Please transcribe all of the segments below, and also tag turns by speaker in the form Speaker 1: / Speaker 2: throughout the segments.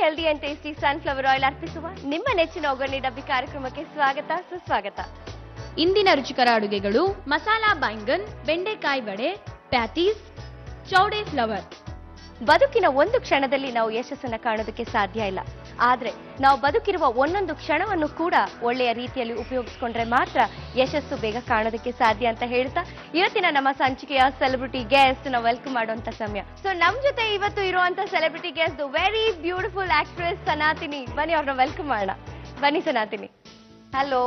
Speaker 1: Healthy and tasty sunflower oil ಅರ್ಪಿಸುವ ನಿಮ್ಮ ನೆಚ್ಚಿನ ಒಗ್ಗರಣೆ ಡಬ್ಬಿ ಕಾರ್ಯಕ್ರಮಕ್ಕೆ ಸ್ವಾಗತ ಸುಸ್ವಾಗತ.
Speaker 2: ಇಂದಿನ ರುಚಿಕರ ಅಡುಗೆಗಳು ಮಸಾಲಾ ಬೈಂಗನ್, ಬೆಂಡೆಕಾಯಿ ವಡೆ, ಪ್ಯಾತೀಸ್, ಚೌಡೆ ಫ್ಲವರ್.
Speaker 1: ಬದುಕಿನ ಒಂದು ಕ್ಷಣದಲ್ಲಿ ನಾವು ಯಶಸ್ಸನ್ನು ಕಾಣೋದಕ್ಕೆ ಸಾಧ್ಯ ಇಲ್ಲ. ಆದ್ರೆ ನಾವು ಬದುಕಿರುವ ಒಂದೊಂದು ಕ್ಷಣವನ್ನು ಕೂಡ ಒಳ್ಳೆಯ ರೀತಿಯಲ್ಲಿ ಉಪಯೋಗಿಸಿಕೊಂಡ್ರೆ ಮಾತ್ರ ಯಶಸ್ಸು ಬೇಗ ಕಾಣೋದಕ್ಕೆ ಸಾಧ್ಯ ಅಂತ ಹೇಳ್ತಾ ಇವತ್ತಿನ ನಮ್ಮ ಸಂಚಿಕೆಯ ಸೆಲೆಬ್ರಿಟಿ ಗೆಸ್ಟ್ ನಾವು ವೆಲ್ಕಮ್ ಮಾಡುವಂತ ಸಮಯ. ಸೊ ನಮ್ ಜೊತೆ ಇವತ್ತು ಇರುವಂತ celebrity guest very beautiful actress Sanathini. ಬನ್ನಿ ಅವ್ರನ್ನ ವೆಲ್ಕಮ್ ಮಾಡೋಣ. ಬನ್ನಿ Sanathini. Hello.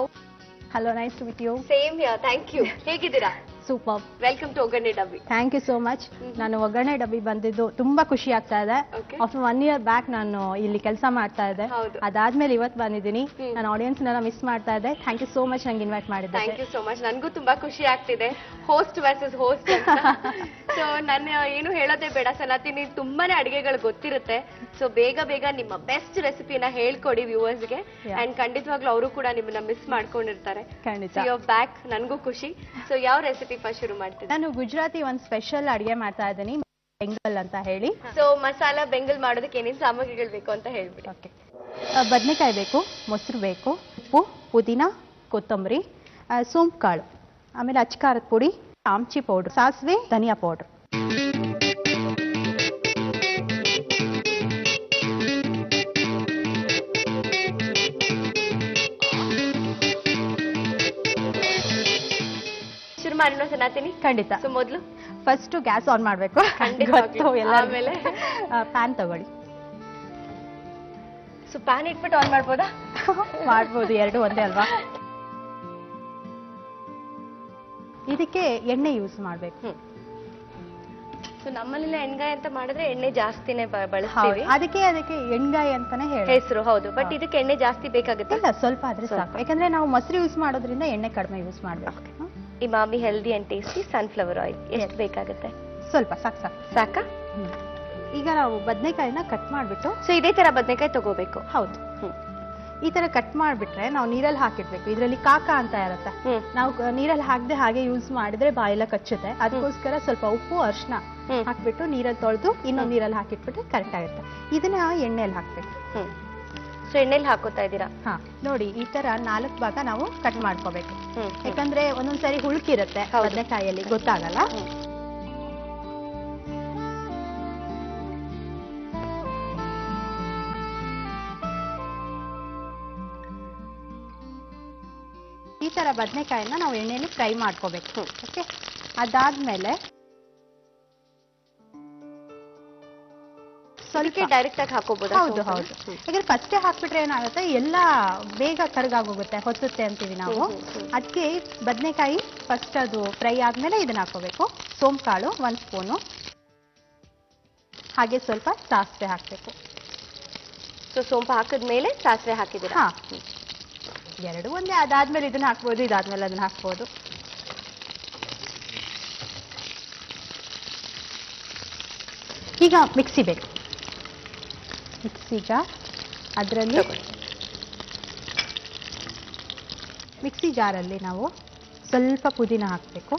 Speaker 3: Hello, nice to meet you.
Speaker 1: Same here, thank you. ಹೇಗಿದ್ದೀರಾ?
Speaker 3: Super.
Speaker 1: Welcome to Oggarane Dabbi.
Speaker 3: Thank you so much. ನಾನು ಒಗ್ಗರಣೆ ಡಬ್ಬಿ ಬಂದಿದ್ದು ತುಂಬಾ ಖುಷಿ ಆಗ್ತಾ ಇದೆ. ಆಫ್ಟರ್ 1 year ಬ್ಯಾಕ್ ನಾನು ಇಲ್ಲಿ ಕೆಲಸ ಮಾಡ್ತಾ ಇದ್ದೆ. ಅದಾದ್ಮೇಲೆ ಇವತ್ತು ಬಂದಿದ್ದೀನಿ. ನಾನು ಆಡಿಯನ್ಸ್ ನೆಲ್ಲ ಮಿಸ್ ಮಾಡ್ತಾ ಇದ್ದೆ. ಥ್ಯಾಂಕ್ ಯು ಸೋ ಮಚ್ ನಂಗೆ ಇನ್ವೈಟ್ ಮಾಡಿದ್ದೆ.
Speaker 1: Thank you so much. ನನಗೂ ತುಂಬಾ ಖುಷಿ ಆಗ್ತಿದೆ. Host versus host. ಸೊ ನಾನು ಏನು ಹೇಳೋದೇ ಬೇಡ, ಸನಾತಿನಿ ತುಂಬಾನೇ ಅಡಿಗೆಗಳು ಗೊತ್ತಿರುತ್ತೆ. ಸೊ ಬೇಗ ಬೇಗ ನಿಮ್ಮ ಬೆಸ್ಟ್ ರೆಸಿಪಿನ ಹೇಳ್ಕೊಡಿ ವ್ಯೂವರ್ಸ್ಗೆ. ಅಂಡ್ ಖಂಡಿತವಾಗ್ಲೂ ಅವರು ಕೂಡ ನಿಮ್ಮನ್ನ ಮಿಸ್ ಮಾಡ್ಕೊಂಡಿರ್ತಾರೆ.
Speaker 3: ಖಂಡಿತ.
Speaker 1: You back. ನನಗೂ ಖುಷಿ. ಸೊ ಯಾವ ರೆಸಿಪಿ ಫಸ್ಟ್ ಶುರು ಮಾಡ್ತೀನಿ?
Speaker 3: ನಾನು ಗುಜರಾತಿ ಒಂದು ಸ್ಪೆಷಲ್ ಅಡಿಗೆ ಮಾಡ್ತಾ ಇದ್ದೀನಿ, ಬೆಂಗಲ್ ಅಂತ ಹೇಳಿ.
Speaker 1: ಸೊ ಮಸಾಲಾ ಬೆಂಗಲ್ ಮಾಡೋದಕ್ಕೆ ಏನೇನು ಸಾಮಗ್ರಿಗಳು ಬೇಕು ಅಂತ ಹೇಳ್ಬಿಡಿ.
Speaker 3: ಓಕೆ. ಬದನೆಕಾಯಿ ಬೇಕು, ಮೊಸರು ಬೇಕು, ಉಪ್ಪು, ಪುದೀನ, ಕೊತ್ತಂಬರಿ, ಸೋಂಪು ಕಾಳು, ಆಮೇಲೆ ಅಚ್ಕಾರದ ಪುಡಿ, ಆಮ್ಚಿ ಪೌಡ್ರ್, ಸಾಸಿವೆ, ಧನಿಯಾ ಪೌಡ್ರ್.
Speaker 1: ಶುರು ಮಾಡೋಣ ಸನಾತಿನಿ?
Speaker 3: ಖಂಡಿತ.
Speaker 1: ಸೊ ಮೊದಲು
Speaker 3: ಫಸ್ಟ್ ಗ್ಯಾಸ್ ಆನ್ ಮಾಡಬೇಕು. ಆಮೇಲೆ ಪ್ಯಾನ್ ತಗೊಳ್ಳಿ.
Speaker 1: ಸೊ ಪ್ಯಾನ್ ಇಟ್ಬಿಟ್ಟು ಆನ್ ಮಾಡ್ಬೋದಾ?
Speaker 3: ಮಾಡ್ಬೋದು, ಎರಡು ಒಂದೇ ಅಲ್ವಾ. ಇದಕ್ಕೆ ಎಣ್ಣೆ ಯೂಸ್ ಮಾಡಬೇಕು.
Speaker 1: ಸೊ ನಮ್ಮಲ್ಲೆಲ್ಲ ಎಣ್ಗಾಯಿ ಅಂತ ಮಾಡಿದ್ರೆ ಎಣ್ಣೆ ಜಾಸ್ತಿನೇ ಬಳಸ್ತೀವಿ.
Speaker 3: ಅದಕ್ಕೆ ಎಣ್ಗಾಯಿ ಅಂತಾನೆ ಹೇಳಿ
Speaker 1: ಹೆಸರು. ಹೌದು, ಬಟ್ ಇದಕ್ಕೆ ಎಣ್ಣೆ ಜಾಸ್ತಿ ಬೇಕಾಗುತ್ತೆ.
Speaker 3: ಇಲ್ಲ, ಸ್ವಲ್ಪ ಆದ್ರೆ ಸಾಕು. ಯಾಕಂದ್ರೆ ನಾವು ಮೊಸರು ಯೂಸ್ ಮಾಡೋದ್ರಿಂದ ಎಣ್ಣೆ ಕಡಿಮೆ ಯೂಸ್ ಮಾಡ್ಬೇಕು.
Speaker 1: Emami healthy and tasty sunflower oil ಎಷ್ಟು ಬೇಕಾಗುತ್ತೆ?
Speaker 3: ಸ್ವಲ್ಪ ಸಾಕಾ? ಈಗ ನಾವು ಬದನೆಕಾಯಿನ ಕಟ್ ಮಾಡ್ಬಿಟ್ಟು,
Speaker 1: ಸೊ ಇದೇ ತರ ಬದನೆಕಾಯಿ ತಗೋಬೇಕು.
Speaker 3: ಹೌದು, ಈ ತರ ಕಟ್ ಮಾಡ್ಬಿಟ್ರೆ ನಾವು ನೀರಲ್ಲಿ ಹಾಕಿಡ್ಬೇಕು. ಇದರಲ್ಲಿ ಕಾಕ ಅಂತ ಇರುತ್ತೆ. ನಾವು ನೀರಲ್ಲಿ ಹಾಕದೆ ಹಾಗೆ ಯೂಸ್ ಮಾಡಿದ್ರೆ ಬಾಯೆಲ್ಲ ಕಚ್ಚುತ್ತೆ. ಅದಕ್ಕೋಸ್ಕರ ಸ್ವಲ್ಪ ಉಪ್ಪು, ಅರಿಶಿನ ಹಾಕ್ಬಿಟ್ಟು ನೀರಲ್ಲಿ ತೊಳೆದು ಇನ್ನೊಂದು ನೀರಲ್ಲಿ ಹಾಕಿಟ್ಬಿಟ್ರೆ ಕರೆಕ್ಟ್ ಆಗುತ್ತೆ. ಇದನ್ನ ಎಣ್ಣೆಯಲ್ಲಿ ಹಾಕ್ಬೇಕು.
Speaker 1: ಸೊ ಎಣ್ಣೆಲಿ ಹಾಕೋತಾ ಇದ್ದೀರಾ?
Speaker 3: ಹಾ, ನೋಡಿ ಈ ತರ 4 ಭಾಗ ನಾವು ಕಟ್ ಮಾಡ್ಕೋಬೇಕು. ಯಾಕಂದ್ರೆ ಒಂದೊಂದ್ಸರಿ ಹುಳುಕಿರುತ್ತೆ ಬದನೆಕಾಯಲ್ಲಿ, ಗೊತ್ತಾಗಲ್ಲ. ಈ ತರ ಬದನೆಕಾಯಿನ ನಾವು ಎಣ್ಣೆಯಲ್ಲಿ ಫ್ರೈ ಮಾಡ್ಕೋಬೇಕು. ಓಕೆ, ಅದಾದ್ಮೇಲೆ
Speaker 1: ಸ್ವಲ್ಪ ಡೈರೆಕ್ಟ್ ಆಗಿ ಹಾಕೋಬಹುದು.
Speaker 3: ಹೌದು. ಯಾಕಂದ್ರೆ ಫಸ್ಟೇ ಹಾಕ್ಬಿಟ್ರೆ ಏನಾಗುತ್ತೆ, ಎಲ್ಲ ಬೇಗ ಕರ್ಗಾಗೋಗುತ್ತೆ, ಹೊತ್ತುತ್ತೆ ಅಂತೀವಿ ನಾವು. ಅದಕ್ಕೆ ಬದನೆಕಾಯಿ ಫಸ್ಟ್ ಅದು ಫ್ರೈ ಆದ್ಮೇಲೆ ಇದನ್ನ ಹಾಕೋಬೇಕು. ಸೋಂಪು ಕಾಳು 1 ಸ್ಪೂನು, ಹಾಗೆ ಸ್ವಲ್ಪ ಸಾಸಿವೆ ಹಾಕ್ಬೇಕು.
Speaker 1: ಸೊ ಸೋಂಪು ಹಾಕಿದ್ಮೇಲೆ ಸಾಸಿವೆ ಹಾಕಿದ್ದೀರಾ?
Speaker 3: ಹಾ, ಎರಡು ಒಂದೇ. ಅದಾದ್ಮೇಲೆ ಇದನ್ನ ಹಾಕ್ಬೋದು, ಇದಾದ್ಮೇಲೆ ಅದನ್ನ ಹಾಕ್ಬೋದು. ಈಗ ಮಿಕ್ಸಿ ಬೇಕು. ಮಿಕ್ಸಿ ಜಾರ್, ಅದರಲ್ಲಿ ಮಿಕ್ಸಿ ಜಾರಲ್ಲಿ ನಾವು ಸ್ವಲ್ಪ ಪುದೀನ ಹಾಕಬೇಕು,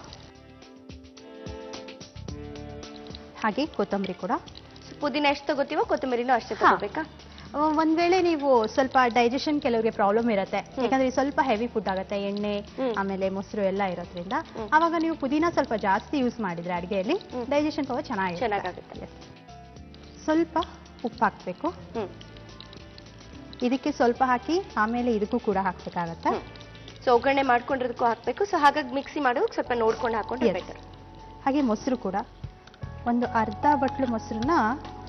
Speaker 3: ಹಾಗೆ ಕೊತ್ತಂಬರಿ ಕೂಡ.
Speaker 1: ಪುದೀನ ಎಷ್ಟು ತಗೋತೀವೋ ಕೊತ್ತಂಬರಿನೂ ಅಷ್ಟೇ ತಗೋಬೇಕಾ?
Speaker 3: ಒಂದ್ ವೇಳೆ ನೀವು ಸ್ವಲ್ಪ ಡೈಜೆಷನ್ ಕೆಲವರಿಗೆ ಪ್ರಾಬ್ಲಮ್ ಇರುತ್ತೆ, ಯಾಕಂದ್ರೆ ಸ್ವಲ್ಪ ಹೆವಿ ಫುಡ್ ಆಗುತ್ತೆ, ಎಣ್ಣೆ ಆಮೇಲೆ ಮೊಸರು ಎಲ್ಲ ಇರೋದ್ರಿಂದ. ಅವಾಗ ನೀವು ಪುದೀನ ಸ್ವಲ್ಪ ಜಾಸ್ತಿ ಯೂಸ್ ಮಾಡಿದ್ರೆ ಅಡಿಗೆಯಲ್ಲಿ ಡೈಜೆಷನ್ ಪವರ್ ಚೆನ್ನಾಗುತ್ತೆ. ಸ್ವಲ್ಪ ಉಪ್ಪು ಹಾಕ್ಬೇಕು. ಇದಕ್ಕೆ ಸ್ವಲ್ಪ ಹಾಕಿ ಆಮೇಲೆ ಇದಕ್ಕೂ ಕೂಡ ಹಾಕ್ಬೇಕಾಗತ್ತೆ.
Speaker 1: ಸೊ ಒಗ್ಗರಣೆ ಮಾಡ್ಕೊಂಡಿರೋದಕ್ಕೂ ಹಾಕ್ಬೇಕು. ಸೊ ಹಾಗಾಗಿ ಮಿಕ್ಸಿ ಮಾಡೋದು ಸ್ವಲ್ಪ ನೋಡ್ಕೊಂಡು ಹಾಕೊಂಡ್ರೆ ಬೆಟರ್.
Speaker 3: ಹಾಗೆ ಮೊಸರು ಕೂಡ ಒಂದು ಅರ್ಧ ಬಟ್ಲು ಮೊಸರನ್ನ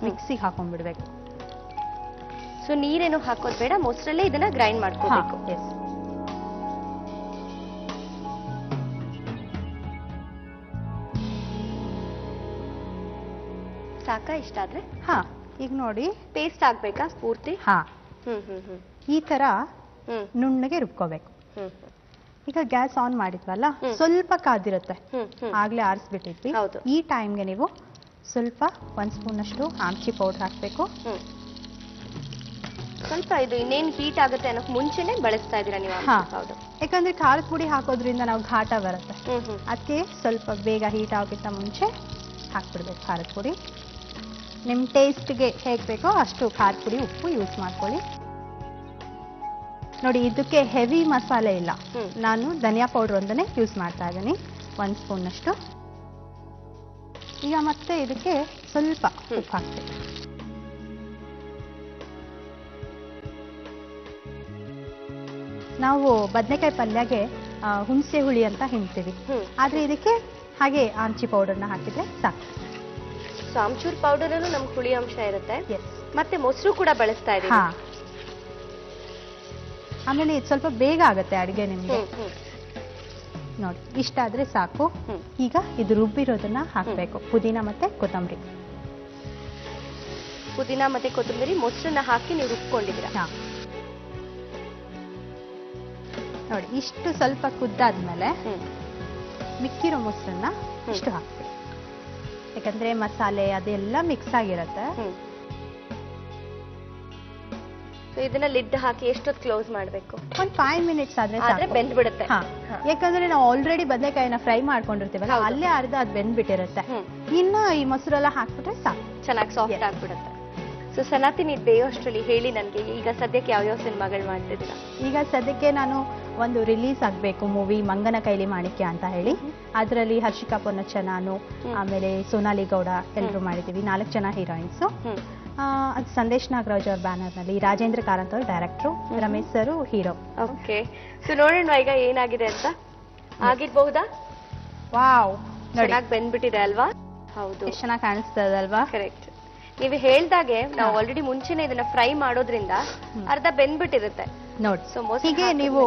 Speaker 3: ಮಿಕ್ಸಿಗೆ ಹಾಕೊಂಡ್ಬಿಡ್ಬೇಕು.
Speaker 1: ಸೊ ನೀರೇನು ಹಾಕೋದು ಬೇಡ, ಮೊಸರಲ್ಲೇ ಇದನ್ನ ಗ್ರೈಂಡ್ ಮಾಡ್ಕೋಬೇಕು. ಸಾಕಾ ಇಷ್ಟ ಆದ್ರೆ?
Speaker 3: ಹಾ, ಈಗ ನೋಡಿ
Speaker 1: ಪೇಸ್ಟ್ ಆಗ್ಬೇಕಾ ಪೂರ್ತಿ?
Speaker 3: ಹಾ, ಈ ತರ ನುಣ್ಣಗೆ ರುಬ್ಕೋಬೇಕು. ಈಗ ಗ್ಯಾಸ್ ಆನ್ ಮಾಡಿದ್ವಲ್ಲ, ಸ್ವಲ್ಪ ಕಾದಿರುತ್ತೆ, ಆಗ್ಲೇ ಆರಿಸ್ಬಿಟ್ಟಿದ್ವಿ. ಈ ಟೈಮ್ಗೆ ನೀವು ಸ್ವಲ್ಪ 1 ಸ್ಪೂನ್ ಅಷ್ಟು ಆಮ್ಚಿ ಪೌಡರ್ ಹಾಕ್ಬೇಕು.
Speaker 1: ಸ್ವಲ್ಪ ಇದು ಇನ್ನೇನು ಹೀಟ್ ಆಗುತ್ತೆ ಅನ್ನೋಕೆ ಮುಂಚೆನೆ ಬಳಸ್ತಾ ಇದ್ದೀರಾ ನೀವು?
Speaker 3: ಯಾಕಂದ್ರೆ ಖಾರದ ಪುಡಿ ಹಾಕೋದ್ರಿಂದ ನಾವು ಘಾಟ ಬರುತ್ತೆ, ಅದಕ್ಕೆ ಸ್ವಲ್ಪ ಬೇಗ ಹೀಟ್ ಆಗೋಕ್ಕಿಂತ ಮುಂಚೆ ಹಾಕ್ಬಿಡ್ಬೇಕು ಖಾರದ ಪುಡಿ. ನಿಮ್ಮ ಟೇಸ್ಟ್ಗೆ ಹೇಗೆ ಬೇಕೋ ಅಷ್ಟು ಖಾರ ಪುಡಿ ಉಪ್ಪು ಯೂಸ್ ಮಾಡ್ಕೊಳ್ಳಿ. ನೋಡಿ, ಇದಕ್ಕೆ ಹೆವಿ ಮಸಾಲೆ ಇಲ್ಲ. ನಾನು ಧನಿಯಾ ಪೌಡರ್ ಒಂದನ್ನೇ ಯೂಸ್ ಮಾಡ್ತಾ ಇದ್ದೀನಿ, 1 ಸ್ಪೂನಷ್ಟು. ಈಗ ಮತ್ತೆ ಇದಕ್ಕೆ ಸ್ವಲ್ಪ ಉಪ್ಪು ಹಾಕ್ತೀನಿ. ನಾವು ಬದನೆಕಾಯಿ ಪಲ್ಯಗೆ ಹುಣಸೆ ಹುಳಿ ಅಂತ ಹಿಂಡ್ತೀವಿ, ಆದ್ರೆ ಇದಕ್ಕೆ ಹಾಗೆ ಆಮ್ಚಿ ಪೌಡರ್ನ ಹಾಕಿದ್ರೆ ಸಾಕು.
Speaker 1: ಸೊ ಆಮ್ಚೂರ್ ಪೌಡರ್ ಅಲ್ಲೂ ನಮ್ಗೆ ಹುಳಿ ಅಂಶ ಇರುತ್ತೆ.
Speaker 3: Yes.
Speaker 1: ಮತ್ತೆ ಮೊಸರು ಕೂಡ ಬಳಸ್ತಾ ಇದೀವಿ.
Speaker 3: ಹಾ, ಆಮೇಲೆ ಇದು ಸ್ವಲ್ಪ ಬೇಗ ಆಗುತ್ತೆ ಅಡುಗೆ ನಿಮ್ಗೆ. ನೋಡಿ, ಇಷ್ಟಾದ್ರೆ ಸಾಕು. ಈಗ ಇದು ರುಬ್ಬಿರೋದನ್ನ ಹಾಕ್ಬೇಕು, ಪುದೀನ ಮತ್ತೆ ಕೊತ್ತಂಬರಿ.
Speaker 1: ಪುದೀನ ಮತ್ತೆ ಕೊತ್ತಂಬರಿ ಮೊಸರನ್ನ ಹಾಕಿ ನೀವು ರುಬ್ಕೊಂಡಿದ್ದೀರಾ.
Speaker 3: ಹಾ, ನೋಡಿ, ಇಷ್ಟು ಸ್ವಲ್ಪ ಕುದ್ದಾದ್ಮೇಲೆ ಮಿಕ್ಕಿರೋ ಮೊಸರನ್ನ ಇಷ್ಟು ಹಾಕ್ಬೇಕು, ಯಾಕಂದ್ರೆ ಮಸಾಲೆ ಅದೆಲ್ಲ ಮಿಕ್ಸ್ ಆಗಿರುತ್ತೆ.
Speaker 1: ಸೊ ಇದನ್ನ ಲಿಡ್ ಹಾಕಿ ಎಷ್ಟೊತ್ತು ಕ್ಲೋಸ್ ಮಾಡಬೇಕು?
Speaker 3: ಒಂದು 5 ಮಿನಿಟ್ಸ್ ಆದ್ರೆ
Speaker 1: ಬೆಂದ್ಬಿಡುತ್ತೆ.
Speaker 3: ಯಾಕಂದ್ರೆ ನಾವು ಆಲ್ರೆಡಿ ಬದನೆಕಾಯಿನ ಫ್ರೈ ಮಾಡ್ಕೊಂಡಿರ್ತೀವಲ್ಲ, ಅಲ್ಲೇ ಅರ್ಧ ಅದು ಬೆಂದ್ಬಿಟ್ಟಿರುತ್ತೆ. ಇನ್ನ ಈ ಮೊಸರೆಲ್ಲ ಹಾಕ್ಬಿಟ್ರೆ ಸಾಕು,
Speaker 1: ಚೆನ್ನಾಗಿ ಸಾಫ್ಟ್ ಆಗ್ಬಿಡುತ್ತೆ. ಸೊ ಸನಾತಿ, ನೀವು ಬೇಯೋಷ್ಟರಲ್ಲಿ ಹೇಳಿ ನನಗೆ, ಈಗ ಸದ್ಯಕ್ಕೆ ಯಾವ್ಯಾವ ಸಿನಿಮಾಗಳು ಮಾಡ್ತಿದ್ದೀರಾ?
Speaker 3: ಈಗ ಸದ್ಯಕ್ಕೆ ನಾನು ಒಂದು ರಿಲೀಸ್ ಆಗಬೇಕು ಮೂವಿ, ಮಂಗನ ಕೈಲಿ ಮಾಣಿಕ್ಯ ಅಂತ ಹೇಳಿ. ಅದರಲ್ಲಿ ಹರ್ಷಿಕಾ ಪೊನ್ನಚ್ಚ, ನಾನು, ಆಮೇಲೆ ಸೋನಾಲಿ ಗೌಡ ಎಲ್ಲರೂ ಮಾಡಿದ್ದೀವಿ, 4 ಜನ ಹೀರೋಯಿನ್ಸು. ಅದು ಸಂದೇಶ್ ನಾಗರಾಜ್ ಅವ್ರ ಬ್ಯಾನರ್ನಲ್ಲಿ, ರಾಜೇಂದ್ರ ಕಾರಂತ್ ಅವ್ರ director, Ramesh sir hero.
Speaker 1: Okay, so ನೋಡೋಣ ಈಗ ಏನಾಗಿದೆ ಅಂತ. ಆಗಿರ್ಬಹುದಾ?
Speaker 3: ವಾವ್,
Speaker 1: ಚೆನ್ನಾಗಿ ಬೆಂದ್ಬಿಟ್ಟಿದೆ ಅಲ್ವಾ? ಹೌದು,
Speaker 3: ಎಷ್ಟು ಚೆನ್ನಾಗಿ ಕಾಣಿಸ್ತದಲ್ವಾ?
Speaker 1: ಕರೆಕ್ಟ್. ನೀವು ಹೇಳ್ದಾಗೆ ನಾವು ಆಲ್ರೆಡಿ ಮುಂಚೆನೆ ಇದನ್ನ ಫ್ರೈ ಮಾಡೋದ್ರಿಂದ ಅರ್ಧ ಬೆಂದ್ಬಿಟ್ಟಿರುತ್ತೆ
Speaker 3: ನೋಡಿ.
Speaker 1: ಸೊ
Speaker 3: ಹೀಗೆ ನೀವು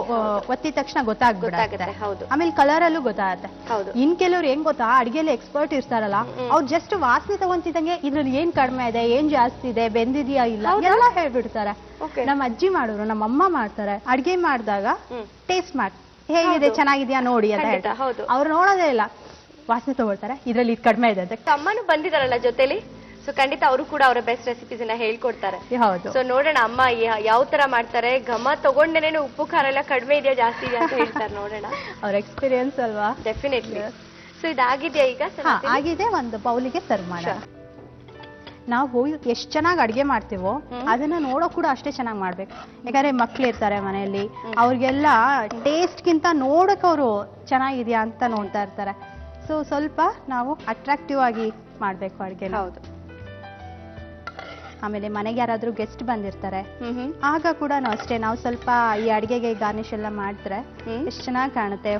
Speaker 3: ಒತ್ತಿದ ತಕ್ಷಣ ಗೊತ್ತಾಗುತ್ತೆ.
Speaker 1: ಹೌದು,
Speaker 3: ಆಮೇಲೆ ಕಲರ್ ಅಲ್ಲೂ ಗೊತ್ತಾಗುತ್ತೆ.
Speaker 1: ಹೌದು.
Speaker 3: ಇನ್ ಕೆಲವ್ರು ಹೆಂಗ್ ಗೊತ್ತಾ, ಅಡಿಗೆಲಿ ಎಕ್ಸ್ಪರ್ಟ್ ಇರ್ತಾರಲ್ಲ, ಅವ್ರು ಜಸ್ಟ್ ವಾಸನೆ ತಗೊಂತಿದ್ದಂಗೆ ಇದ್ರಲ್ಲಿ ಏನ್ ಕಡಿಮೆ ಇದೆ, ಏನ್ ಜಾಸ್ತಿ ಇದೆ, ಬೆಂದಿದ್ಯಾ ಇಲ್ಲ ಎಲ್ಲ ಹೇಳ್ಬಿಡ್ತಾರೆ. ನಮ್ಮ ಅಜ್ಜಿ ಮಾಡೋರು, ನಮ್ಮ ಅಮ್ಮ ಮಾಡ್ತಾರೆ. ಅಡ್ಗೆ ಮಾಡಿದಾಗ ಟೇಸ್ಟ್ ಮಾಡಿ ಹೇಗಿದೆ, ಚೆನ್ನಾಗಿದ್ಯಾ ನೋಡಿ ಅಂತ ಹೇಳ್ತಾರೆ. ಅವ್ರು ನೋಡೋದೇ ಇಲ್ಲ, ವಾಸನೆ ತಗೊಳ್ತಾರೆ, ಇದ್ರಲ್ಲಿ ಇದು ಕಡಿಮೆ ಇದೆ ಅಂತ.
Speaker 1: ಅಮ್ಮನೂ ಬಂದಿದಾರಲ್ಲ ಜೊತೆಲಿ, ಸೊ ಖಂಡಿತ ಅವರು ಕೂಡ ಅವರ ಬೆಸ್ಟ್ ರೆಸಿಪೀಸ್ ಅನ್ನ ಹೇಳ್ಕೊಡ್ತಾರೆ.
Speaker 3: ಹೌದು.
Speaker 1: ಸೊ ನೋಡೋಣ ಅಮ್ಮ ಯಾವ ತರ ಮಾಡ್ತಾರೆ, ಘಮ ತಗೊಂಡೇನೆ ಉಪ್ಪು ಖಾರ ಎಲ್ಲ ಕಡಿಮೆ ಇದೆಯಾ ಜಾಸ್ತಿ ಇದೆಯಾ ಅಂತ ಹೇಳ್ತಾರೆ. ನೋಡೋಣ,
Speaker 3: ಅವ್ರ ಎಕ್ಸ್ಪೀರಿಯನ್ಸ್ ಅಲ್ವಾ.
Speaker 1: ಡೆಫಿನೆಟ್ಲಿ. ಸೊ ಇದಾಗಿದೆಯಾ ಈಗ?
Speaker 3: ಆಗಿದೆ, ಒಂದು ಬೌಲಿಗೆ ಸರ್ವ್ ಮಾಡೋಣ. ನಾವು ಎಷ್ಟು ಚೆನ್ನಾಗಿ ಅಡ್ಗೆ ಮಾಡ್ತೀವೋ ಅದನ್ನ ನೋಡೋ ಕೂಡ ಅಷ್ಟೇ ಚೆನ್ನಾಗಿ ಮಾಡ್ಬೇಕು. ಯಾಕಂದ್ರೆ ಮಕ್ಳು ಇರ್ತಾರೆ ಮನೆಯಲ್ಲಿ, ಅವ್ರಿಗೆಲ್ಲ ಟೇಸ್ಟ್ಗಿಂತ ನೋಡಕ್ ಅವರು ಚೆನ್ನಾಗಿದ್ಯಾ ಅಂತ ನೋಡ್ತಾ ಇರ್ತಾರೆ. ಸೊ ಸ್ವಲ್ಪ ನಾವು ಅಟ್ರಾಕ್ಟಿವ್ ಆಗಿ ಮಾಡ್ಬೇಕು ಅಡ್ಗೆ.
Speaker 1: ಹೌದು.
Speaker 3: ಆಮೇಲೆ ಮನೆಗೆ ಯಾರಾದ್ರೂ ಗೆಸ್ಟ್ ಬಂದಿರ್ತಾರೆ, ಆಗ ಕೂಡ ಅಷ್ಟೇ ನಾವು ಸ್ವಲ್ಪ ಈ ಅಡಿಗೆಗೆ ಗಾರ್ನಿಶ್ ಎಲ್ಲ ಮಾಡಿದ್ರೆ ಎಷ್ಟು ಚೆನ್ನಾಗಿ ಕಾಣುತ್ತೆ.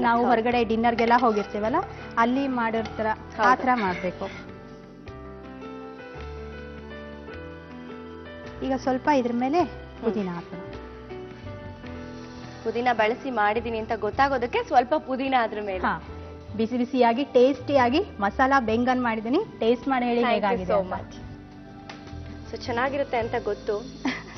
Speaker 3: ನಾವು ಹೊರಗಡೆ ಡಿನ್ನರ್ಗೆಲ್ಲ ಹೋಗಿರ್ತೀವಲ್ಲ, ಅಲ್ಲಿ ಮಾಡಿರ್ತಾರ ಆ ಥರ ಮಾಡ್ಬೇಕು. ಈಗ ಸ್ವಲ್ಪ ಇದ್ರ ಮೇಲೆ ಪುದೀನ ಹಾಕೋಣ.
Speaker 1: ಪುದೀನ ಬಳಸಿ ಮಾಡಿದೀನಿ ಅಂತ ಗೊತ್ತಾಗೋದಕ್ಕೆ ಸ್ವಲ್ಪ ಪುದೀನ ಅದ್ರ ಮೇಲೆ.
Speaker 3: ಬಿಸಿ ಬಿಸಿಯಾಗಿ ಟೇಸ್ಟಿಯಾಗಿ ಮಸಾಲಾ ಬೆಂಗನ್ ಮಾಡಿದೀನಿ, ಟೇಸ್ಟ್ ಮಾಡಿ ಹೇಳಿ ಹೇಗಾಗಿದೆ.
Speaker 1: ಸೊ ಚೆನ್ನಾಗಿರುತ್ತೆ ಅಂತ ಗೊತ್ತು,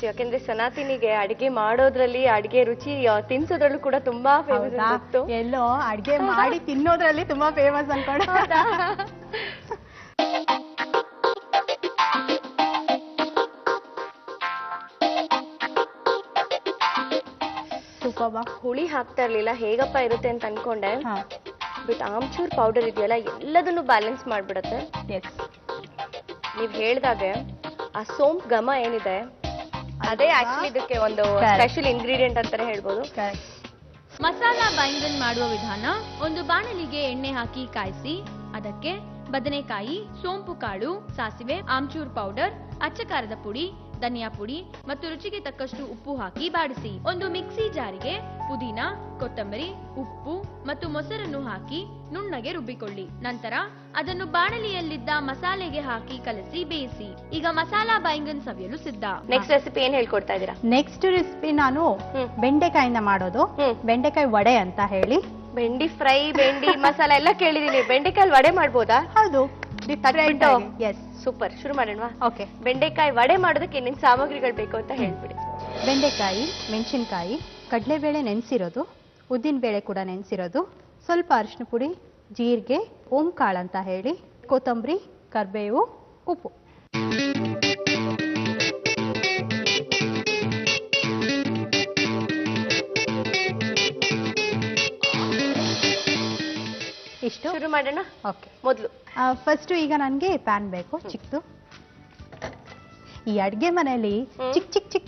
Speaker 1: ಯಾಕೆಂದ್ರೆ ಸನಾತಿನಿಗೆ ಅಡಿಗೆ ಮಾಡೋದ್ರಲ್ಲಿ, ಅಡಿಗೆ ರುಚಿ ತಿನ್ಸೋದ್ರಲ್ಲೂ ಕೂಡ ತುಂಬಾ ಫೇಮಸ್ ಗೊತ್ತು.
Speaker 3: ಎಲ್ಲೋ ಅಡಿಗೆ ಮಾಡಿ ತಿನ್ನೋದ್ರಲ್ಲಿ ತುಂಬಾ ಫೇಮಸ್ ಅನ್ಕೊಂಡ.
Speaker 1: ಹುಳಿ ಹಾಕ್ತಾ ಇರ್ಲಿಲ್ಲ, ಹೇಗಪ್ಪ ಇರುತ್ತೆ ಅಂತ ಅನ್ಕೊಂಡೆ. ಬಟ್ ಆಮ್ಚೂರ್ ಪೌಡರ್ ಇದೆಯಲ್ಲ, ಎಲ್ಲದನ್ನು ಬ್ಯಾಲೆನ್ಸ್ ಮಾಡ್ಬಿಡತ್ತೆ. ನೀವ್ ಹೇಳ್ದಾಗೆ ಆ ಸೋಂಪು ಘಮ ಏನಿದೆ ಅದೇ ಆಕ್ಚುಲಿ ಇದಕ್ಕೆ ಒಂದು ಸ್ಪೆಷಲ್ ಇಂಗ್ರೀಡಿಯೆಂಟ್ ಅಂತಾನೆ ಹೇಳ್ಬೋದು.
Speaker 2: ಮಸಾಲಾ ಬೈಂಗನ್ ಮಾಡುವ ವಿಧಾನ: ಒಂದು ಬಾಣಲಿಗೆ ಎಣ್ಣೆ ಹಾಕಿ ಕಾಯಿಸಿ, ಅದಕ್ಕೆ ಬದನೆಕಾಯಿ, ಸೋಂಪು ಕಾಳು, ಸಾಸಿವೆ, ಆಮ್ಚೂರ್ ಪೌಡರ್, ಅಚ್ಚಕಾರದ ಪುಡಿ, ಧನಿಯಾ ಪುಡಿ ಮತ್ತು ರುಚಿಗೆ ತಕ್ಕಷ್ಟು ಉಪ್ಪು ಹಾಕಿ ಬಾಡಿಸಿ. ಒಂದು ಮಿಕ್ಸಿ ಜಾರಿಗೆ ಪುದೀನ, ಕೊತ್ತಂಬರಿ, ಉಪ್ಪು ಮತ್ತು ಮೊಸರನ್ನು ಹಾಕಿ ನುಣ್ಣಗೆ ರುಬ್ಬಿಕೊಳ್ಳಿ. ನಂತರ ಅದನ್ನು ಬಾಣಲಿಯಲ್ಲಿದ್ದ ಮಸಾಲೆಗೆ ಹಾಕಿ ಕಲಸಿ ಬೇಯಿಸಿ. ಈಗ ಮಸಾಲಾ ಬೈಂಗನ್ ಸವಿಯಲು ಸಿದ್ಧ.
Speaker 1: ನೆಕ್ಸ್ಟ್ ರೆಸಿಪಿ ಏನ್ ಹೇಳ್ಕೊಡ್ತಾ ಇದ್ದೀರಾ?
Speaker 3: ನೆಕ್ಸ್ಟ್ ರೆಸಿಪಿ ನಾನು ಬೆಂಡೆಕಾಯಿಂದ ಮಾಡೋದು, ಬೆಂಡೆಕಾಯಿ ವಡೆ ಅಂತ ಹೇಳಿ.
Speaker 1: ಬೆಂಡಿ ಫ್ರೈ, ಬೆಂಡಿ ಮಸಾಲ ಎಲ್ಲ ಕೇಳಿದೀನಿ, ಬೆಂಡೆಕಾಯಿ ವಡೆ ಮಾಡ್ಬೋದಾ?
Speaker 3: ಹೌದು,
Speaker 1: ಸೂಪರ್. ಶುರು ಮಾಡೋಣವಾ?
Speaker 3: ಓಕೆ.
Speaker 1: ಬೆಂಡೆಕಾಯಿ ವಡೆ ಮಾಡೋದಕ್ಕೆ ಏನೇನು ಸಾಮಗ್ರಿಗಳು ಬೇಕು ಅಂತ ಹೇಳ್ಬಿಡಿ.
Speaker 3: ಬೆಂಡೆಕಾಯಿ, ಮೆಣಸಿನಕಾಯಿ, ಕಡಲೆಬೇಳೆ ನೆನೆಸಿರೋದು, ಉದ್ದಿನಬೇಳೆ ಕೂಡ ನೆನೆಸಿರೋದು, ಸ್ವಲ್ಪ ಅರಿಶಿನ ಪುಡಿ, ಜೀರಿಗೆ, ಓಂಕಾಳು ಅಂತ ಹೇಳಿ, ಕೊತ್ತಂಬರಿ, ಕರಿಬೇವು, ಉಪ್ಪು. ಇಷ್ಟು.
Speaker 1: ಶುರು ಮಾಡೋಣ.
Speaker 3: ಓಕೆ.
Speaker 1: ಮೊದಲು
Speaker 3: ಫಸ್ಟ್ ಈಗ ನನಗೆ ಪ್ಯಾನ್ ಬೇಕು, ಚಿಕ್ಕದು. ಈ ಅಡ್ಗೆ ಮನೆಯಲ್ಲಿ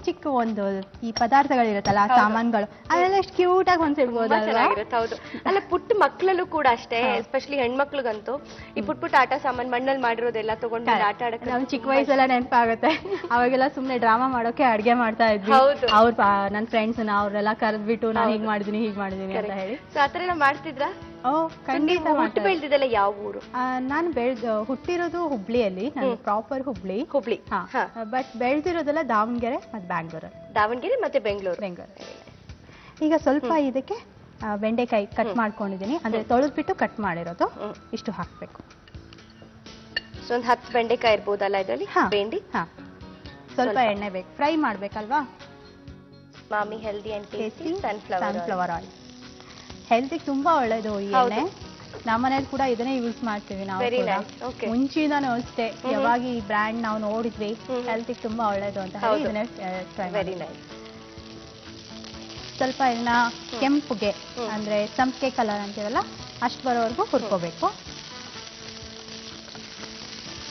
Speaker 3: ಚಿಕ್ಕ ಒಂದು ಈ ಪದಾರ್ಥಗಳಿರುತ್ತಲ್ಲ ಆ ಸಾಮಾನುಗಳು ಅದೆಲ್ಲ ಎಷ್ಟು ಕ್ಯೂಟ್ ಆಗಿ ಹೊಂದಿಡ್ಬೋದಲ್ವಾ?
Speaker 1: ಹೌದು. ಅಲ್ಲ ಪುಟ್ಟ ಮಕ್ಕಳಲ್ಲೂ ಕೂಡ ಅಷ್ಟೇ, ಎಸ್ಪೆಷಲಿ ಹೆಣ್ಮಕ್ಳಿಗಂತೂ ಈ ಪುಟ್ಟ ಆಟ ಸಾಮಾನು ಮಣ್ಣಲ್ಲಿ ಮಾಡಿರೋದೆಲ್ಲ ತಗೊಂಡು ಆಟ ಆಡಕ್ಕೆ
Speaker 3: ನಮ್ ಚಿಕ್ಕ ವಯಸ್ಸೆಲ್ಲ ನೆನಪಾಗುತ್ತೆ. ಅವಾಗೆಲ್ಲ ಸುಮ್ನೆ ಡ್ರಾಮಾ ಮಾಡೋಕೆ ಅಡ್ಗೆ ಮಾಡ್ತಾ ಇದ್ವಿ. ಅವ್ರ ನನ್ನ ಫ್ರೆಂಡ್ಸ್ ಅವ್ರೆಲ್ಲ ಕರೆದ್ಬಿಟ್ಟು ನಾನು ಹೀಗ್ ಮಾಡಿದೀನಿ ಅಂತ ಹೇಳಿ.
Speaker 1: ಸೊ ಆತರ ಎಲ್ಲ ಮಾಡ್ತಿದ್ರಾ?
Speaker 3: ಓ ಖಂಡಿತ.
Speaker 1: ಹುಟ್ಟು ಬೆಳೆದಿದ್ದೆಲ್ಲ ಯಾವ ಊರು?
Speaker 3: ನಾನು ಹುಟ್ಟಿರೋದು ಹುಬ್ಳಿಯಲ್ಲಿ, ನಾನು ಪ್ರಾಪರ್ ಹುಬ್ಳಿ. ಬಟ್ ಬೆಳೆದಿರೋದೆಲ್ಲ ದಾವಣಗೆರೆ ಮತ್ತೆ ಬ್ಯಾಂಗ್ಳೂರಲ್ಲಿ.
Speaker 1: ದಾವಣಗೆರೆ ಮತ್ತೆ ಬೆಂಗಳೂರು.
Speaker 3: ಈಗ ಸ್ವಲ್ಪ ಇದಕ್ಕೆ ಬೆಂಡೆಕಾಯಿ ಕಟ್ ಮಾಡ್ಕೊಂಡಿದೀನಿ, ಅಂದ್ರೆ ತೊಳೆದ್ಬಿಟ್ಟು ಕಟ್ ಮಾಡಿರೋದು. ಇಷ್ಟು ಹಾಕ್ಬೇಕು.
Speaker 1: ಒಂದು 10 ಬೆಂಡೆಕಾಯಿ ಇರ್ಬೋದಲ್ಲ ಇದರಲ್ಲಿ? ಬೆಂಡಿ.
Speaker 3: ಸ್ವಲ್ಪ ಎಣ್ಣೆ ಬೇಕು, ಫ್ರೈ ಮಾಡ್ಬೇಕಲ್ವಾ.
Speaker 1: Emami healthy and tasty
Speaker 3: sunflower oil ಹೆಲ್ತಿಗೆ ತುಂಬಾ ಒಳ್ಳೇದು ಈ ಎಣ್ಣೆ. ನಮ್ಮನೇಲಿ ಕೂಡ ಇದನ್ನೇ ಯೂಸ್ ಮಾಡ್ತೀವಿ ನಾವು ಕೂಡ. ಮುಂಚಿಂದಾನು ಅಷ್ಟೇ, ಯಾವಾಗ ಈ ಬ್ರ್ಯಾಂಡ್ ನಾವು ನೋಡಿದ್ವಿ ಹೆಲ್ತಿಗೆ ತುಂಬಾ ಒಳ್ಳೇದು ಅಂತ ಹೇಳಿ ಇದನ್ನೇ ಟ್ರೈ ಮಾಡಿ. ಸ್ವಲ್ಪ ಎಣ್ಣೆ ಕೆಂಪುಗೆ ಅಂದ್ರೆ ಸಂಪಿಗೆ ಕಲರ್ ಅಂತೀವಲ್ಲ ಅಷ್ಟು ಬರೋವರೆಗೂ ಹುರ್ಕೋಬೇಕು.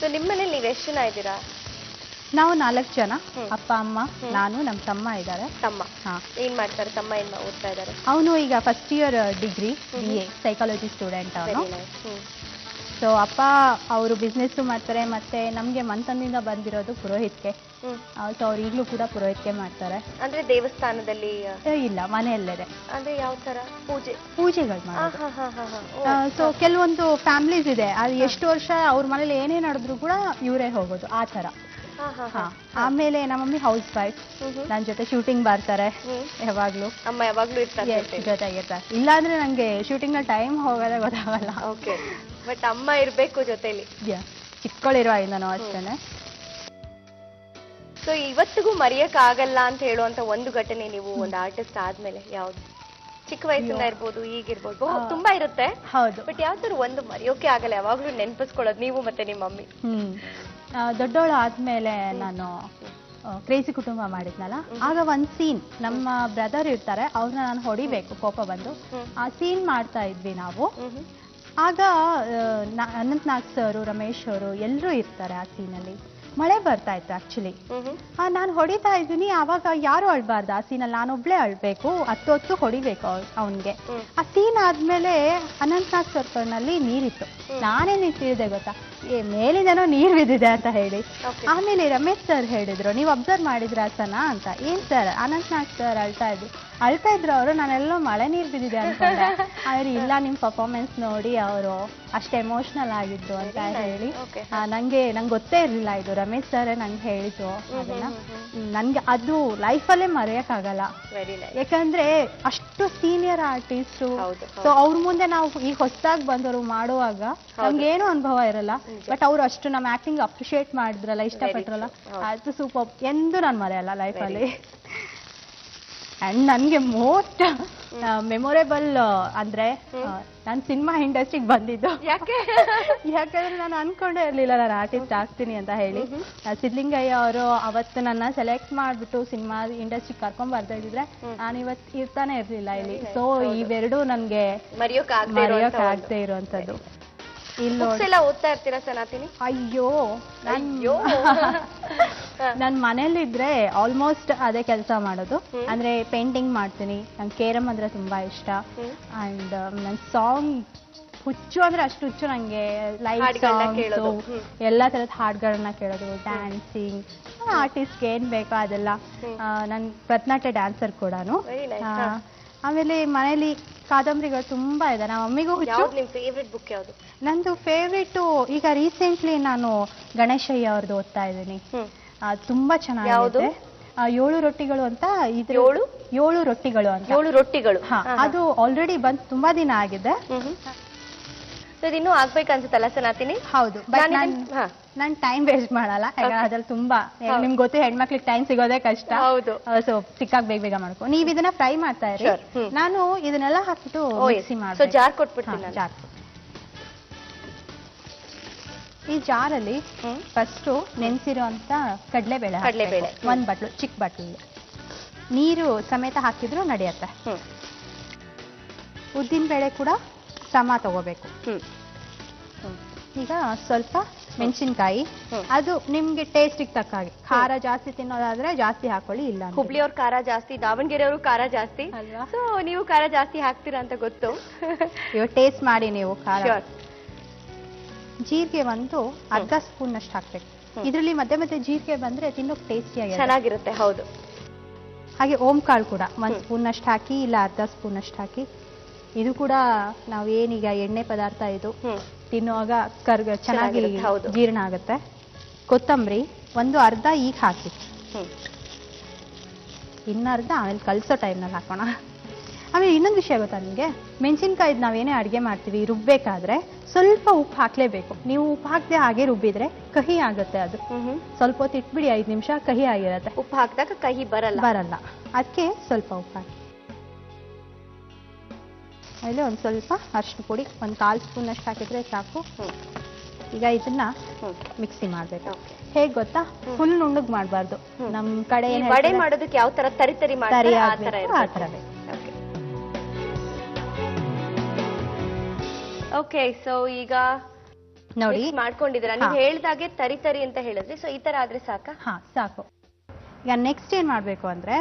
Speaker 1: ಸೊ ನಿಮ್ಮನೇಲಿ ನೀವು ಎಷ್ಟು ಜನ ಇದ್ದೀರಾ?
Speaker 3: ನಾವು 4 ಜನ, ಅಪ್ಪ ಅಮ್ಮ ನಾನು, ನಮ್ಮ ತಮ್ಮ ಇದ್ದಾರೆ.
Speaker 1: ತಮ್ಮ ಏನ್ ಮಾಡ್ತಾರೆ? ತಮ್ಮ ಏನ್ ಓದ್ತಾ ಇದ್ದಾರೆ?
Speaker 3: ಅವನು ಈಗ first year degree BA psychology student ಅವನು. ಸೊ ಅಪ್ಪ ಅವರು ಬಿಸ್ನೆಸ್ ಮಾಡ್ತಾರೆ, ಮತ್ತೆ ನಮ್ಗೆ ಮಂತಂದಿಂದ ಬಂದಿರೋದು ಪುರೋಹಿತ್ಗೆ. ಸೊ ಅವ್ರು ಈಗಲೂ ಕೂಡ ಪುರೋಹಿತ್ಗೆ ಮಾಡ್ತಾರೆ.
Speaker 1: ಅಂದ್ರೆ ದೇವಸ್ಥಾನದಲ್ಲಿ?
Speaker 3: ಇಲ್ಲ, ಮನೆಯಲ್ಲೇ.
Speaker 1: ಅಂದ್ರೆ ಯಾವ ತರ
Speaker 3: ಪೂಜೆಗಳು ಮಾಡೋದು. ಸೊ ಕೆಲವೊಂದು ಫ್ಯಾಮಿಲೀಸ್ ಇದೆ, ಅದು ಎಷ್ಟು ವರ್ಷ ಅವ್ರ ಮನೇಲಿ ಏನೇ ನಡೆದ್ರು ಕೂಡ ಇವರೇ ಹೋಗೋದು ಆ ತರ. ಆಮೇಲೆ ನಮ್ಮಮ್ಮಿ ಹೌಸ್ ವೈಫ್, ನನ್ನ ಜೊತೆ ಶೂಟಿಂಗ್ ಬರ್ತಾರೆ ಯಾವಾಗ್ಲೂ.
Speaker 1: ಅಮ್ಮ ಯಾವಾಗ್ಲೂ ಇರ್ತಾರೆ
Speaker 3: ಜೊತೆಗಿರ್ತಾರೆ. ಇಲ್ಲಾಂದ್ರೆ ನಂಗೆ ಶೂಟಿಂಗ್ ನಲ್ಲಿ ಟೈಮ್ ಹೋಗೋದೇ ಗೊತ್ತಾಗಲ್ಲ.
Speaker 1: ಓಕೆ, ಬಟ್ ಅಮ್ಮ ಇರ್ಬೇಕು ಜೊತೆಲಿ.
Speaker 3: ಚಿಕ್ಕಳಿರುವಾಗಿಂದನೂ ಅಷ್ಟೇನೆ.
Speaker 1: ಸೊ ಇವತ್ತಿಗೂ ಮರೆಯಕ್ ಆಗಲ್ಲ ಅಂತ ಹೇಳುವಂತ ಒಂದು ಘಟನೆ ನೀವು ಒಂದು ಆರ್ಟಿಸ್ಟ್ ಆದ್ಮೇಲೆ ಯಾವ್ದು? ಚಿಕ್ಕ ವಯಸ್ಸಿಂದ ಇರ್ಬೋದು, ಈಗಿರ್ಬೋದು, ತುಂಬಾ ಇರುತ್ತೆ.
Speaker 3: ಹೌದು.
Speaker 1: ಬಟ್ ಯಾವ್ದಾದ್ರು ಒಂದು ಮರೆಯೋಕೆ ಆಗಲ್ಲ, ಯಾವಾಗ್ಲೂ ನೆನ್ಪಿಸ್ಕೊಳ್ಳೋದು ನೀವು ಮತ್ತೆ ನಿಮ್ಮ ಮಮ್ಮಿ?
Speaker 3: ದೊಡ್ಡವಳು ಆದ್ಮೇಲೆ ನಾನು ಕ್ರೇಜಿ ಕುಟುಂಬ ಮಾಡಿದ್ನಲ್ಲ, ಆಗ ಒಂದ್ ಸೀನ್, ನಮ್ಮ ಬ್ರದರ್ ಇರ್ತಾರೆ, ಅವ್ರನ್ನ ನಾನು ಹೊಡಿಬೇಕು ಕೋಪ ಬಂದು. ಆ ಸೀನ್ ಮಾಡ್ತಾ ಇದ್ವಿ ನಾವು. ಆಗ ಅನಂತ್ ನಾಗ್ ಸರ್, ರಮೇಶ್ ಅವರು ಎಲ್ಲರೂ ಇರ್ತಾರೆ ಆ ಸೀನಲ್ಲಿ. ಮಳೆ ಬರ್ತಾ ಇತ್ತು ಆಕ್ಚುಲಿ. ನಾನು ಹೊಡಿತಾ ಇದ್ದೀನಿ, ಆವಾಗ ಯಾರು ಅಳ್ಬಾರ್ದು ಆ ಸೀನಲ್ಲಿ, ನಾನೊಬ್ಳೆ ಅಳ್ಬೇಕು, ಹತ್ತು ಹೊಡಿಬೇಕು ಅವನ್ಗೆ. ಆ ಸೀನ್ ಆದ್ಮೇಲೆ ಅನಂತ್ ನಾಗ್ ಸರ್ ಕಣ್ಣಲ್ಲಿ ನೀರಿತ್ತು. ನಾನೇ ನಿಂತಿದ್ದೆ ಗೊತ್ತಾ, ಮೇಲಿಂದನೋ ನೀರ್ ಬಿದ್ದಿದೆ ಅಂತ ಹೇಳಿ. ಆಮೇಲೆ ರಮೇಶ್ ಸರ್ ಹೇಳಿದ್ರು, ನೀವು ಅಬ್ಸರ್ವ್ ಮಾಡಿದ್ರ ಸನಾ ಅಂತ. ಏನ್ ಸರ್? ಅನಂತ್ ನಾಗ್ ಸರ್ ಅಳ್ತಾ ಇದ್ರು ಅವರು. ನಾನೆಲ್ಲೋ ಮಳೆ ನೀರ್ ಬಿದ್ದಿದೆ ಅನ್ಕೊಂಡೆ. ಆದ್ರೆ ಇಲ್ಲ, ನಿಮ್ ಪರ್ಫಾರ್ಮೆನ್ಸ್ ನೋಡಿ ಅವರು ಅಷ್ಟು ಎಮೋಷನಲ್ ಆಗಿದ್ರು ಅಂತ ಹೇಳಿ. ನಂಗೆ ಗೊತ್ತೇ ಇರ್ಲಿಲ್ಲ ಇದು, ರಮೇಶ್ ಸರ್ ನಂಗೆ ಹೇಳಿದ್ರು ಅದನ್ನ. ನನ್ಗೆ ಅದು ಲೈಫಲ್ಲೇ ಮರೆಯಕ್ಕಾಗಲ್ಲ, ಯಾಕಂದ್ರೆ ಅಷ್ಟು ಸೀನಿಯರ್ ಆರ್ಟಿಸ್ಟ್. ಸೊ ಅವ್ರ ಮುಂದೆ ನಾವು ಈಗ ಹೊಸದಾಗಿ ಬಂದವರು ಮಾಡುವಾಗ ನಮ್ಗೇನು ಅನುಭವ ಇರಲ್ಲ, ಬಟ್ ಅವ್ರು ಅಷ್ಟು ನಮ್ಮ ಆಕ್ಟಿಂಗ್ ಅಪ್ರಿಶಿಯೇಟ್ ಮಾಡಿದ್ರಲ್ಲ, ಇಷ್ಟಪಟ್ರಲ್ಲ, ಅದು ಸೂಪರ್, ಎಂದು ನಾನು ಮರೆಯಲ್ಲ ಲೈಫಲ್ಲಿ. ಅಂಡ್ ನನ್ಗೆ ಮೋಸ್ಟ್ ಮೆಮೊರೇಬಲ್ ಅಂದ್ರೆ ನಾನು ಸಿನಿಮಾ ಇಂಡಸ್ಟ್ರಿಗೆ ಬಂದಿದ್ದು. ಯಾಕಂದ್ರೆ ನಾನು ಅನ್ಕೊಂಡೇ ಇರ್ಲಿಲ್ಲ ನಾನು ಆರ್ಟಿಸ್ಟ್ ಆಗ್ತೀನಿ ಅಂತ ಹೇಳಿ. ಸಿದ್ಲಿಂಗಯ್ಯ ಅವರು ಅವತ್ತು ನನ್ನ ಸೆಲೆಕ್ಟ್ ಮಾಡ್ಬಿಟ್ಟು ಸಿನಿಮಾ ಇಂಡಸ್ಟ್ರಿಗೆ ಕರ್ಕೊಂಡ್ ಬರ್ತಾ ಇದ್ದಿದ್ರೆ ನಾನು ಇವತ್ತು ಇರ್ತಾನೆ ಇರ್ಲಿಲ್ಲ ಇಲ್ಲಿ. ಸೊ ಇವೆರಡು ನನ್ಗೆ ಮರೆಯೋಕ್ ಆಗದೆ ಇರುವಂತದ್ದು.
Speaker 1: ಓದ್ತಾ ಇರ್ತೀರಾ ಸನಾತಿನಿ?
Speaker 3: ಅಯ್ಯೋ, ನನ್ ಮನೇಲಿದ್ರೆ ಆಲ್ಮೋಸ್ಟ್ ಅದೇ ಕೆಲಸ ಮಾಡೋದು. ಅಂದ್ರೆ ಪೇಂಟಿಂಗ್ ಮಾಡ್ತೀನಿ, ನಂಗೆ ಕೇರಂ ಅಂದ್ರೆ ತುಂಬಾ ಇಷ್ಟ. ಅಂಡ್ ನನ್ ಸಾಂಗ್ ಹುಚ್ಚು ಅಂದ್ರೆ ಅಷ್ಟು ಹುಚ್ಚು ನಂಗೆ. ಲೈವ್ ಸಾಂಗ್ಸ್, ಎಲ್ಲಾ ತರದ ಹಾಡ್ಗಳನ್ನ ಕೇಳೋದು, ಡ್ಯಾನ್ಸಿಂಗ್, ಆರ್ಟಿಸ್ಟ್ ಏನ್ ಬೇಕೋ ಅದೆಲ್ಲ. ನನ್ ಭರತನಾಟ್ಯ ಡ್ಯಾನ್ಸರ್ ಕೂಡಾನು. ಆಮೇಲೆ ಮನೇಲಿ ಕಾದಂಬರಿಗಳು ತುಂಬಾ ಇದೆ. ನಮ್ಮ ಮಮ್ಮಿಗೂ ಹುಚ್ಚು.
Speaker 1: ಫೇವ್ರೆಟ್ ಬುಕ್ ಯಾವುದು?
Speaker 3: ನಂದು ಫೇವ್ರೇಟ್ ಈಗ ರೀಸೆಂಟ್ಲಿ ನಾನು ಗಣೇಶಯ್ಯ ಅವ್ರದ್ದು ಓದ್ತಾ ಇದ್ದೀನಿ. ತುಂಬಾ ಚೆನ್ನಾಗಿದೆ. 7 ರೊಟ್ಟಿಗಳು ಅಂತ. 7 ರೊಟ್ಟಿಗಳು ಅಂತ.
Speaker 1: 7 ರೊಟ್ಟಿಗಳು.
Speaker 3: ಅದು ಆಲ್ರೆಡಿ ಬಂದು ತುಂಬಾ ದಿನ ಆಗಿದೆ.
Speaker 1: ಇನ್ನೂ ಆಗ್ಬೇಕನ್ಸುತ್ತಲ್ಲ ಸನಾತಿನಿ?
Speaker 3: ಹೌದು, ಬಟ್ ನಾನು ಟೈಮ್ ವೇಸ್ಟ್ ಮಾಡಲ್ಲ. ಯಾಕಂದ್ರೆ ಅದ್ರಲ್ಲಿ ತುಂಬಾ ನಿಮ್ಗೆ ಗೊತ್ತು, ಹೆಣ್ಮಕ್ಳಿಗೆ ಟೈಮ್ ಸಿಗೋದೇ ಕಷ್ಟ.
Speaker 1: ಹೌದು.
Speaker 3: ಸೊ ಚಿಕ್ಕಾಗಿ ಬೇಗ ಮಾಡ್ಕೊ. ನೀವ್ ಇದನ್ನ ಫ್ರೈ ಮಾಡ್ತಾ ಇರಿ, ನಾನು ಇದನ್ನೆಲ್ಲ ಹಾಕ್ಬಿಟ್ಟು ಮಿಕ್ಸಿ ಮಾಡ್ತೀನಿ.
Speaker 1: ಜಾರ್ ಕೊಟ್ಬಿಡ್ತೀನಿ. ಜಾರ್.
Speaker 3: ಈ ಜಾರಲ್ಲಿ ಫಸ್ಟ್ ನೆನ್ಸಿರುವಂತ ಕಡಲೆಬೇಳೆ 1 ಬಟ್ಲು, ಚಿಕ್ಕ ಬಟ್ಲು. ನೀರು ಸಮೇತ ಹಾಕಿದ್ರು ನಡೆಯತ್ತೆ. ಉದ್ದಿನ ಬೇಳೆ ಕೂಡ ಸಮ ತಗೋಬೇಕು. ಈಗ ಸ್ವಲ್ಪ ಮೆಣಸಿನ್ಕಾಯಿ, ಅದು ನಿಮ್ಗೆ ಟೇಸ್ಟಿಗೆ ತಕ್ಕ ಹಾಗೆ. ಖಾರ ಜಾಸ್ತಿ ತಿನ್ನೋದಾದ್ರೆ ಜಾಸ್ತಿ ಹಾಕೊಳ್ಳಿ, ಇಲ್ಲ ಅಂದ್ರೆ
Speaker 1: ಹುಬ್ಳಿಯವ್ರ ಖಾರ ಜಾಸ್ತಿ, ದಾವಣಗೆರೆಯವರು ಖಾರ ಜಾಸ್ತಿ
Speaker 3: ಅಲ್ವಾ?
Speaker 1: ಸೊ ನೀವು ಖಾರ ಜಾಸ್ತಿ ಹಾಕ್ತೀರಾ ಅಂತ ಗೊತ್ತು.
Speaker 3: ಇವಾಗ ಟೇಸ್ಟ್ ಮಾಡಿ ನೀವು ಖಾರ.
Speaker 1: Sure.
Speaker 3: ಜೀರಿಗೆ ಒಂದು ಅರ್ಧ ಸ್ಪೂನ್ ಅಷ್ಟು ಹಾಕ್ಬೇಕು. ಇದರಲ್ಲಿ ಮಧ್ಯೆ ಮಧ್ಯೆ ಜೀರಿಗೆ ಬಂದ್ರೆ ತಿನ್ನೋಕ್ ಟೇಸ್ಟಿಯಾಗಿ
Speaker 1: ಚೆನ್ನಾಗಿರುತ್ತೆ. ಹೌದು.
Speaker 3: ಹಾಗೆ ಓಂಕಾಳು ಕೂಡ 1 ಸ್ಪೂನ್ ಅಷ್ಟು ಹಾಕಿ, ಇಲ್ಲ ಅರ್ಧ ಸ್ಪೂನ್ ಅಷ್ಟು ಹಾಕಿ. ಇದು ಕೂಡ ನಾವು ಏನೀಗ ಎಣ್ಣೆ ಪದಾರ್ಥ ಇದು ತಿನ್ನುವಾಗ ಚೆನ್ನಾಗಿ
Speaker 1: ಚೆನ್ನಾಗಿರುತ್ತೆ, ಹೌದು.
Speaker 3: ಜೀರ್ಣ ಆಗುತ್ತೆ. ಕೊತ್ತಂಬರಿ ಒಂದು ಅರ್ಧ ಈಗ ಹಾಕಿ, ಇನ್ನರ್ಧ ಆಮೇಲೆ ಕಲಸೋ ಟೈಮ್ನಲ್ಲಿ ಹಾಕೋಣ. ಆಮೇಲೆ ಇನ್ನೊಂದು ವಿಷಯ ಗೊತ್ತಾ ನಿಮಗೆ, ಮೆಣಸಿನ್ಕಾಯಿ ನಾವೇನೇ ಅಡುಗೆ ಮಾಡ್ತೀವಿ ರುಬ್ಬೇಕಾದ್ರೆ ಸ್ವಲ್ಪ ಉಪ್ಪು ಹಾಕ್ಲೇಬೇಕು. ನೀವು ಉಪ್ಪು ಹಾಕದೆ ಹಾಗೆ ರುಬ್ಬಿದ್ರೆ ಕಹಿ ಆಗುತ್ತೆ. ಅದು ಸ್ವಲ್ಪ ಹೊತ್ತು ಇಟ್ಬಿಡಿ, 5 ನಿಮಿಷ ಕಹಿ ಆಗಿರುತ್ತೆ.
Speaker 1: ಉಪ್ಪು ಹಾಕಿದಾಗ ಕಹಿ ಬರಲ್ಲ.
Speaker 3: ಅದಕ್ಕೆ ಸ್ವಲ್ಪ ಉಪ್ಪು ಹಾಕಿ. ಆಮೇಲೆ ಒಂದು ಸ್ವಲ್ಪ ಅರಿಶಿನ ಪುಡಿ 1/4 ಸ್ಪೂನ್ ಅಷ್ಟು ಹಾಕಿದ್ರೆ ಸಾಕು. ಈಗ ಇದನ್ನ ಮಿಕ್ಸಿ ಮಾಡ್ಬೇಕು. ಹೇಗ್ ಗೊತ್ತಾ, ಫುಲ್ ನುಣ್ಣಗ್ ಮಾಡಬಾರ್ದು. ನಮ್ ಕಡೆ
Speaker 1: ವಡೆ ಮಾಡೋದಕ್ಕೆ ಯಾವ ತರ ತರಿ ತರಿ ಮಾಡ್ತಾರೆ ಆ ತರ
Speaker 3: ಆ ತರ ಬೇಕು.
Speaker 1: ಓಕೆ, ಸೊ ಈಗ
Speaker 3: ನೋಡಿ
Speaker 1: ಮಾಡ್ಕೊಂಡಿದ್ದೀರಾ. ನೀವು ಹೇಳ್ದಾಗೆ ತರಿ ತರಿ ಅಂತ ಹೇಳಿದ್ರಿ. ಸೊ ಈ ತರ ಆದ್ರೆ ಸಾಕಾ?
Speaker 3: ಹಾ, ಸಾಕು. ಈಗ ನೆಕ್ಸ್ಟ್ ಏನ್ ಮಾಡ್ಬೇಕು ಅಂದ್ರೆ,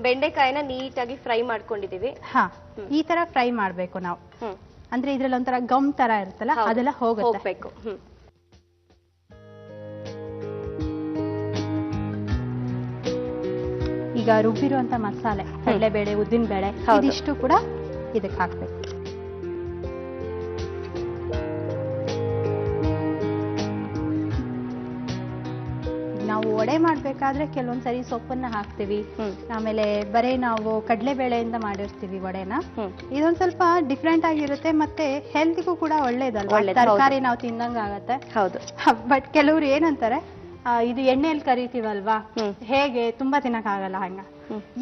Speaker 1: ಬೆಂಡೆಕಾಯಿನ ನೀಟಾಗಿ ಫ್ರೈ ಮಾಡ್ಕೊಂಡಿದೀವಿ.
Speaker 3: ಹಾ, ಈ ತರ ಫ್ರೈ ಮಾಡ್ಬೇಕು ನಾವು. ಅಂದ್ರೆ ಇದ್ರಲ್ಲಿ ಒಂಥರ ಗಮ್ ತರ ಇರುತ್ತಲ್ಲ, ಅದೆಲ್ಲ ಹೋಗ್ಬೇಕು. ಈಗ ರುಬ್ಬಿರುವಂತ ಮಸಾಲೆ, ಕಡಲೆಬೇಳೆ, ಉದ್ದಿನ ಬೇಳೆ, ಇದಿಷ್ಟು ಕೂಡ ಇದಕ್ಕೆ ಹಾಕ್ಬೇಕು. ನಾವು ವಡೆ ಮಾಡ್ಬೇಕಾದ್ರೆ ಕೆಲವೊಂದ್ಸರಿ ಸೊಪ್ಪನ್ನ ಹಾಕ್ತಿವಿ, ಆಮೇಲೆ ಬರೇ ನಾವು ಕಡಲೆಬೇಳೆಯಿಂದ ಮಾಡಿರ್ತೀವಿ ವಡೆನ. ಇದೊಂದ್ ಸ್ವಲ್ಪ ಡಿಫ್ರೆಂಟ್ ಆಗಿರುತ್ತೆ, ಮತ್ತೆ ಹೆಲ್ತ್ಗೂ ಕೂಡ ಒಳ್ಳೇದಲ್ವಾ, ತರಕಾರಿ ನಾವು ತಿಂದಂಗ ಆಗತ್ತೆ.
Speaker 1: ಹೌದು.
Speaker 3: ಬಟ್ ಕೆಲವ್ರು ಏನಂತಾರೆ, ಇದು ಎಣ್ಣೆಯಲ್ಲಿ ಕರಿತೀವಲ್ವಾ, ಹೇಗೆ ತುಂಬಾ ತಿನ್ನಕ್ ಆಗಲ್ಲ. ಹಂಗ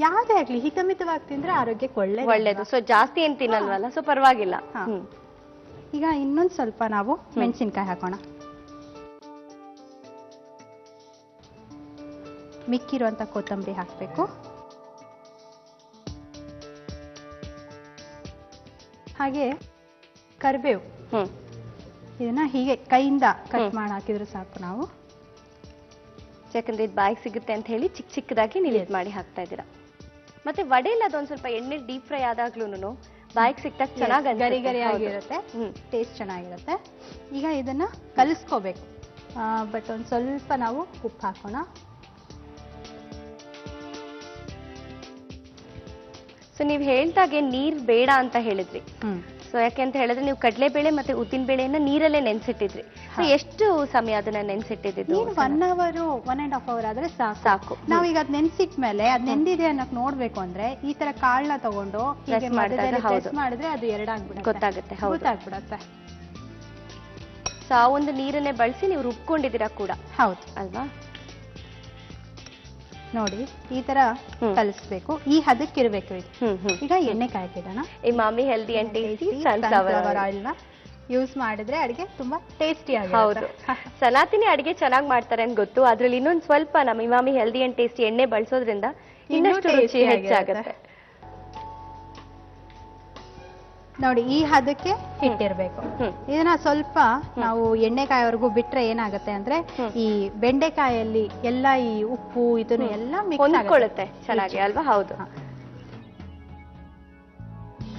Speaker 3: ಯಾವ್ದೇ ಆಗ್ಲಿ ಹಿತಮಿತವಾಗಿ ತಿಂದ್ರೆ ಆರೋಗ್ಯಕ್ಕೆ ಒಳ್ಳೇದು.
Speaker 1: ಸೊ ಜಾಸ್ತಿ ಏನ್ ತಿನ್ನಲ್ವಲ್ಲ, ಸೊ ಪರವಾಗಿಲ್ಲ.
Speaker 3: ಈಗ ಇನ್ನೊಂದ್ ಸ್ವಲ್ಪ ನಾವು ಮೆಣಸಿನ್ಕಾಯಿ ಹಾಕೋಣ. ಮಿಕ್ಕಿರುವಂತ ಕೊತ್ತಂಬರಿ ಹಾಕ್ಬೇಕು. ಹಾಗೆ ಕರಿಬೇವು, ಇದನ್ನ ಹೀಗೆ ಕೈಯಿಂದ ಕಟ್ ಮಾಡಿ ಹಾಕಿದ್ರೆ ಸಾಕು ನಾವು.
Speaker 1: ಯಾಕಂದ್ರೆ ಇದು ಬಾಯಿಗೆ ಸಿಗುತ್ತೆ ಅಂತ ಹೇಳಿ ಚಿಕ್ಕ ಚಿಕ್ಕದಾಗಿ ನೀವು ಇದು ಮಾಡಿ ಹಾಕ್ತಾ ಇದ್ದೀರಾ. ಮತ್ತೆ ವಡೆಯಲ್ಲಿ ಅದೊಂದ್ ಸ್ವಲ್ಪ ಎಣ್ಣೆ ಡೀಪ್ ಫ್ರೈ ಆದಾಗ್ಲೂ ಬಾಯಿಗೆ ಸಿಕ್ತಾಗ ಚೆನ್ನಾಗಿ
Speaker 3: ಗರಿ ಗರಿ ಆಗಿರುತ್ತೆ, ಟೇಸ್ಟ್ ಚೆನ್ನಾಗಿರುತ್ತೆ. ಈಗ ಇದನ್ನ ಕಲಿಸ್ಕೋಬೇಕು. ಬಟ್ ಒಂದ್ ಸ್ವಲ್ಪ ನಾವು ಉಪ್ಪು ಹಾಕೋಣ.
Speaker 1: ಸೊ ನೀವು ಹೇಳ್ದಾಗೆ ನೀರ್ ಬೇಡ ಅಂತ ಹೇಳಿದ್ರಿ. ಸೊ ಯಾಕೆಂತ ಹೇಳಿದ್ರೆ ನೀವು ಕಡಲೆಬೇಳೆ ಮತ್ತೆ ಉದ್ದಿನ ಬೇಳೆಯನ್ನ ನೀರಲ್ಲೇ ನೆನ್ಸಿಟ್ಟಿದ್ರಿ. ಸೊ ಎಷ್ಟು ಸಮಯ ಅದನ್ನ ನೆನ್ಸಿಟ್ಟಿದ್ದು?
Speaker 3: 1 hour 1.5 hour ಆದ್ರೆ ಸಾಕು. ನಾವೀಗ ಅದ್ ನೆನ್ಸಿಟ್ಮೇಲೆ ಅದ್ ನೆಂದಿದೆ ಅನ್ನಕ್ ನೋಡ್ಬೇಕು ಅಂದ್ರೆ ಈ ತರ ಕಾಳನ್ನ ತಗೊಂಡು ಮಾಡಿದ್ರೆ ಅದು ಎರಡಾಗ್ಬಿಡುತ್ತೆ, ಗೊತ್ತಾಗ್ಬಿಡತ್ತೆ.
Speaker 1: ಸೊ ಆ ಒಂದು ನೀರನ್ನೇ ಬಳಸಿ ನೀವು ರುಬ್ಕೊಂಡಿದ್ದೀರಾ ಕೂಡ.
Speaker 3: ಹೌದು
Speaker 1: ಅಲ್ವಾ?
Speaker 3: ನೋಡಿ ಈ ತರ ಕಲಿಸ್ಬೇಕು, ಈ ಹದಕ್ಕಿರ್ಬೇಕು ಇದು. ಈಗ ಎಣ್ಣೆ ಕಾಯ್ತಿಡೋಣ.
Speaker 1: Emami healthy and tasty sunflower oil ನ
Speaker 3: ಯೂಸ್ ಮಾಡಿದ್ರೆ ಅಡಿಗೆ ತುಂಬಾ ಟೇಸ್ಟಿ ಆಗುತ್ತೆ.
Speaker 1: ಹೌದು, ಸನಾತಿನಿ ಅಡಿಗೆ ಚೆನ್ನಾಗಿ ಮಾಡ್ತಾರೆ ಅಂತ ಗೊತ್ತು. ಅದ್ರಲ್ಲಿ ಇನ್ನೊಂದು ಸ್ವಲ್ಪ ನಮ್ಮ ಇಮಾಮಿ ಹೆಲ್ದಿ ಅಂಡ್ ಟೇಸ್ಟಿ ಎಣ್ಣೆ ಬಳಸೋದ್ರಿಂದ ಇನ್ನಷ್ಟು ರುಚಿ ಹೆಚ್ಚಾಗುತ್ತೆ.
Speaker 3: ನೋಡಿ ಈ ಹದಕ್ಕೆ ಹಿಟ್ಟಿರ್ಬೇಕು. ಇದನ್ನ ಸ್ವಲ್ಪ ನಾವು ಎಣ್ಣೆಕಾಯಿವರೆಗೂ ಬಿಟ್ರೆ ಏನಾಗುತ್ತೆ ಅಂದ್ರೆ ಈ ಬೆಂಡೆಕಾಯಲ್ಲಿ ಎಲ್ಲ ಈ ಉಪ್ಪು ಇದನ್ನು ಎಲ್ಲ
Speaker 1: ಹೊಂದ್ಕೊಳ್ಳುತ್ತೆ ಚೆನ್ನಾಗಿ ಅಲ್ವಾ? ಹೌದು.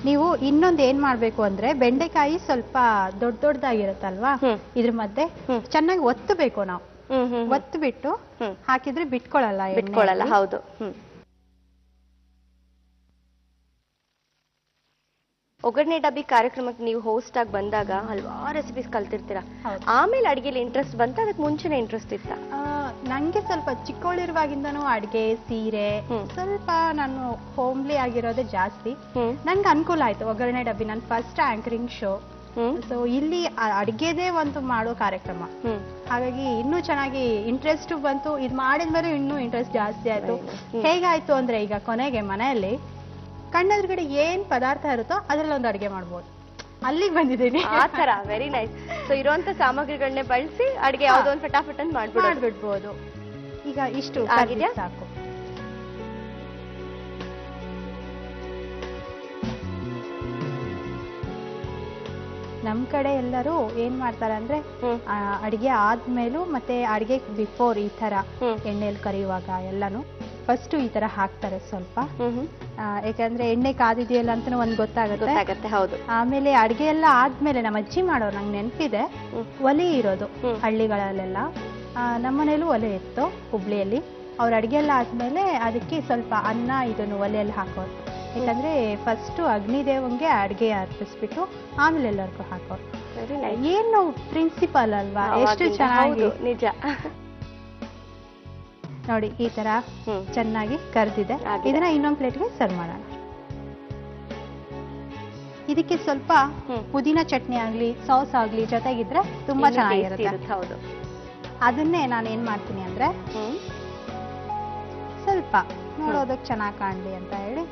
Speaker 3: ನೀವು ಇನ್ನೊಂದ್ ಏನ್ ಮಾಡ್ಬೇಕು ಅಂದ್ರೆ, ಬೆಂಡೆಕಾಯಿ ಸ್ವಲ್ಪ ದೊಡ್ಡದಾಗಿರುತ್ತಲ್ವಾ, ಇದ್ರ ಮಧ್ಯೆ ಚೆನ್ನಾಗಿ ಒತ್ತಬೇಕು ನಾವು. ಒತ್ತು ಬಿಟ್ಟು ಹಾಕಿದ್ರೆ ಬಿಟ್ಕೊಳ್ಳಲ್ಲ.
Speaker 1: ಹೌದು. ಒಗ್ಗರಣೆ ಡಬ್ಬಿ ಕಾರ್ಯಕ್ರಮಕ್ಕೆ ನೀವು ಹೋಸ್ಟ್ ಆಗಿ ಬಂದಾಗ ಹಲವಾರು ರೆಸಿಪೀಸ್ ಕಲ್ತಿರ್ತೀರಾ. ಆಮೇಲೆ ಅಡಿಗೆಲಿ ಇಂಟ್ರೆಸ್ಟ್ ಬಂತ, ಅದಕ್ಕೆ ಮುಂಚೆನೆ ಇಂಟ್ರೆಸ್ಟ್ ಇತ್ತ?
Speaker 3: ನಂಗೆ ಸ್ವಲ್ಪ ಚಿಕ್ಕವಳಿರುವಾಗಿಂದನೂ ಅಡ್ಗೆ, ಸೀರೆ ಸ್ವಲ್ಪ ನಾನು ಹೋಮ್ಲಿ ಆಗಿರೋದೇ ಜಾಸ್ತಿ. ನನ್ಗೆ ಅನುಕೂಲ ಆಯ್ತು ಒಗ್ಗರಣೆ ಡಬ್ಬಿ. ನನ್ನ ಫಸ್ಟ್ ಆಂಕರಿಂಗ್ ಶೋ. ಸೊ ಇಲ್ಲಿ ಅಡ್ಗೆದೇ ಒಂದು ಮಾಡೋ ಕಾರ್ಯಕ್ರಮ, ಹಾಗಾಗಿ ಇನ್ನೂ ಚೆನ್ನಾಗಿ ಇಂಟ್ರೆಸ್ಟ್ ಬಂತು. ಇದು ಮಾಡಿದ್ಮೇಲೆ ಇನ್ನೂ ಇಂಟ್ರೆಸ್ಟ್ ಜಾಸ್ತಿ ಆಯ್ತು. ಹೇಗಾಯ್ತು ಅಂದ್ರೆ, ಈಗ ಕೊನೆಗೆ ಮನೆಯಲ್ಲಿ ಕಣ್ಣೆದುರುಗಡೆ ಏನ್ ಪದಾರ್ಥ ಇರುತ್ತೋ ಅದ್ರಲ್ಲಿ ಒಂದು ಅಡಿಗೆ ಮಾಡ್ಬೋದು. ಅಲ್ಲಿಗೆ ಬಂದಿದ್ದೀನಿ.
Speaker 1: ಆ ತರ ವೆರಿ ನೈಸ್. ಸೊ ಇರುವಂತ ಸಾಮಗ್ರಿಗಳನ್ನೇ ಬಳಸಿ ಅಡಿಗೆ ಯಾವ್ದೋ ಒಂದು ಫಟಾಫಟ್ ಅಂತ
Speaker 3: ಮಾಡ್ಬಿಡ್ಬೋದು. ಈಗ ಇಷ್ಟು ಆಗಿದೆಯಾ? ಸಾಕು. ನಮ್ ಕಡೆ ಎಲ್ಲರೂ ಏನ್ ಮಾಡ್ತಾರೆ ಅಂದ್ರೆ ಅಡಿಗೆ ಆದ್ಮೇಲೂ ಮತ್ತೆ ಅಡಿಗೆ ಬಿಫೋರ್ ಈ ತರ ಎಣ್ಣೆಲಿ ಕರಿಯುವಾಗ ಎಲ್ಲಾನು ಫಸ್ಟ್ ಈ ತರ ಹಾಕ್ತಾರೆ ಸ್ವಲ್ಪ. ಯಾಕಂದ್ರೆ ಎಣ್ಣೆ ಕಾದಿದೆಯಲ್ಲ ಅಂತ ಒಂದ್ ಗೊತ್ತಾಗುತ್ತೆ.
Speaker 1: ಹೌದು.
Speaker 3: ಆಮೇಲೆ ಅಡಿಗೆ ಎಲ್ಲ ಆದ್ಮೇಲೆ ನಮ್ಮ ಅಜ್ಜಿ ಮಾಡೋರು ನಂಗೆ ನೆನಪಿದೆ, ಒಲೆ ಇರೋದು ಹಳ್ಳಿಗಳಲ್ಲೆಲ್ಲ. ನಮ್ಮನೇಲೂ ಒಲೆ ಇತ್ತು ಹುಬ್ಳಿಯಲ್ಲಿ. ಅವ್ರ ಅಡಿಗೆ ಎಲ್ಲ ಆದ್ಮೇಲೆ ಅದಕ್ಕೆ ಸ್ವಲ್ಪ ಅನ್ನ ಇದನ್ನು ಒಲೆಯಲ್ಲಿ ಹಾಕೋರು. ಯಾಕಂದ್ರೆ ಫಸ್ಟ್ ಅಗ್ನಿದೇವಂಗೆ ಅಡಿಗೆ ಅರ್ಪಿಸ್ಬಿಟ್ಟು ಆಮೇಲೆ ಎಲ್ಲರಿಗೂ ಹಾಕೋರು. ಏನು ಪ್ರಿನ್ಸಿಪಲ್ ಅಲ್ವಾ, ಎಷ್ಟು ಚೆನ್ನಾಗಿ.
Speaker 1: ನಿಜ.
Speaker 3: ನೋಡಿ ಈ ತರ ಚೆನ್ನಾಗಿ ಕರ್ದಿದೆ. ಇದನ್ನ ಇನ್ನೊಂದು ಪ್ಲೇಟ್ಗೆ ಸರ್ವ್ ಮಾಡೋಣ. ಇದಕ್ಕೆ ಸ್ವಲ್ಪ ಪುದೀನ ಚಟ್ನಿ ಆಗ್ಲಿ ಸಾಸ್ ಆಗ್ಲಿ ಜೊತೆಗಿದ್ರೆ ತುಂಬಾ ಚೆನ್ನಾಗಿರುತ್ತೆ.
Speaker 1: ಹೌದು.
Speaker 3: ಅದನ್ನೇ ನಾನು ಏನ್ ಮಾಡ್ತೀನಿ ಅಂದ್ರೆ ಸ್ವಲ್ಪ ನೋಡೋದಕ್ಕೆ ಚೆನ್ನಾಗಿ ಕಾಣ್ಲಿ ಅಂತ ಹೇಳಿ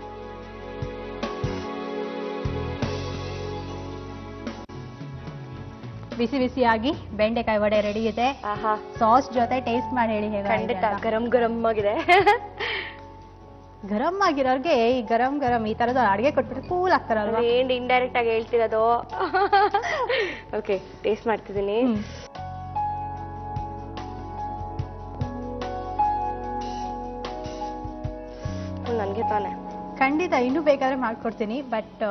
Speaker 3: ಬಿಸಿ ಬಿಸಿಯಾಗಿ ಬೆಂಡೆಕಾಯಿ ವಡೆ ರೆಡಿ ಇದೆ. ಸಾಸ್ ಜೊತೆ ಟೇಸ್ಟ್ ಮಾಡಿ ಹೇಳಿ ಹೇಗೆ.
Speaker 1: ಖಂಡಿತ ಗರಂ ಗರಂ ಆಗಿದೆ.
Speaker 3: ಗರಂ ಆಗಿರೋರ್ಗೆ ಈ ಗರಂ ಗರಂ ಈ ತರದ ಅಡಿಗೆ ಕೊಟ್ಬಿಟ್ಟು ಕೂಲ್ ಆಗ್ತಾರಲ್ವಾ.
Speaker 1: ಏನ್ ಇಂಡೈರೆಕ್ಟ್ ಆಗಿ ಹೇಳ್ತಿರೋದು. ಓಕೆ, ಟೇಸ್ಟ್ ಮಾಡ್ತಿದ್ದೀನಿ. ನನ್ಗೆ ತಾನೆ.
Speaker 3: ಖಂಡಿತ ಇನ್ನೂ ಬೇಕಾದ್ರೆ ಮಾಡ್ಕೊಡ್ತೀನಿ, ಬಟ್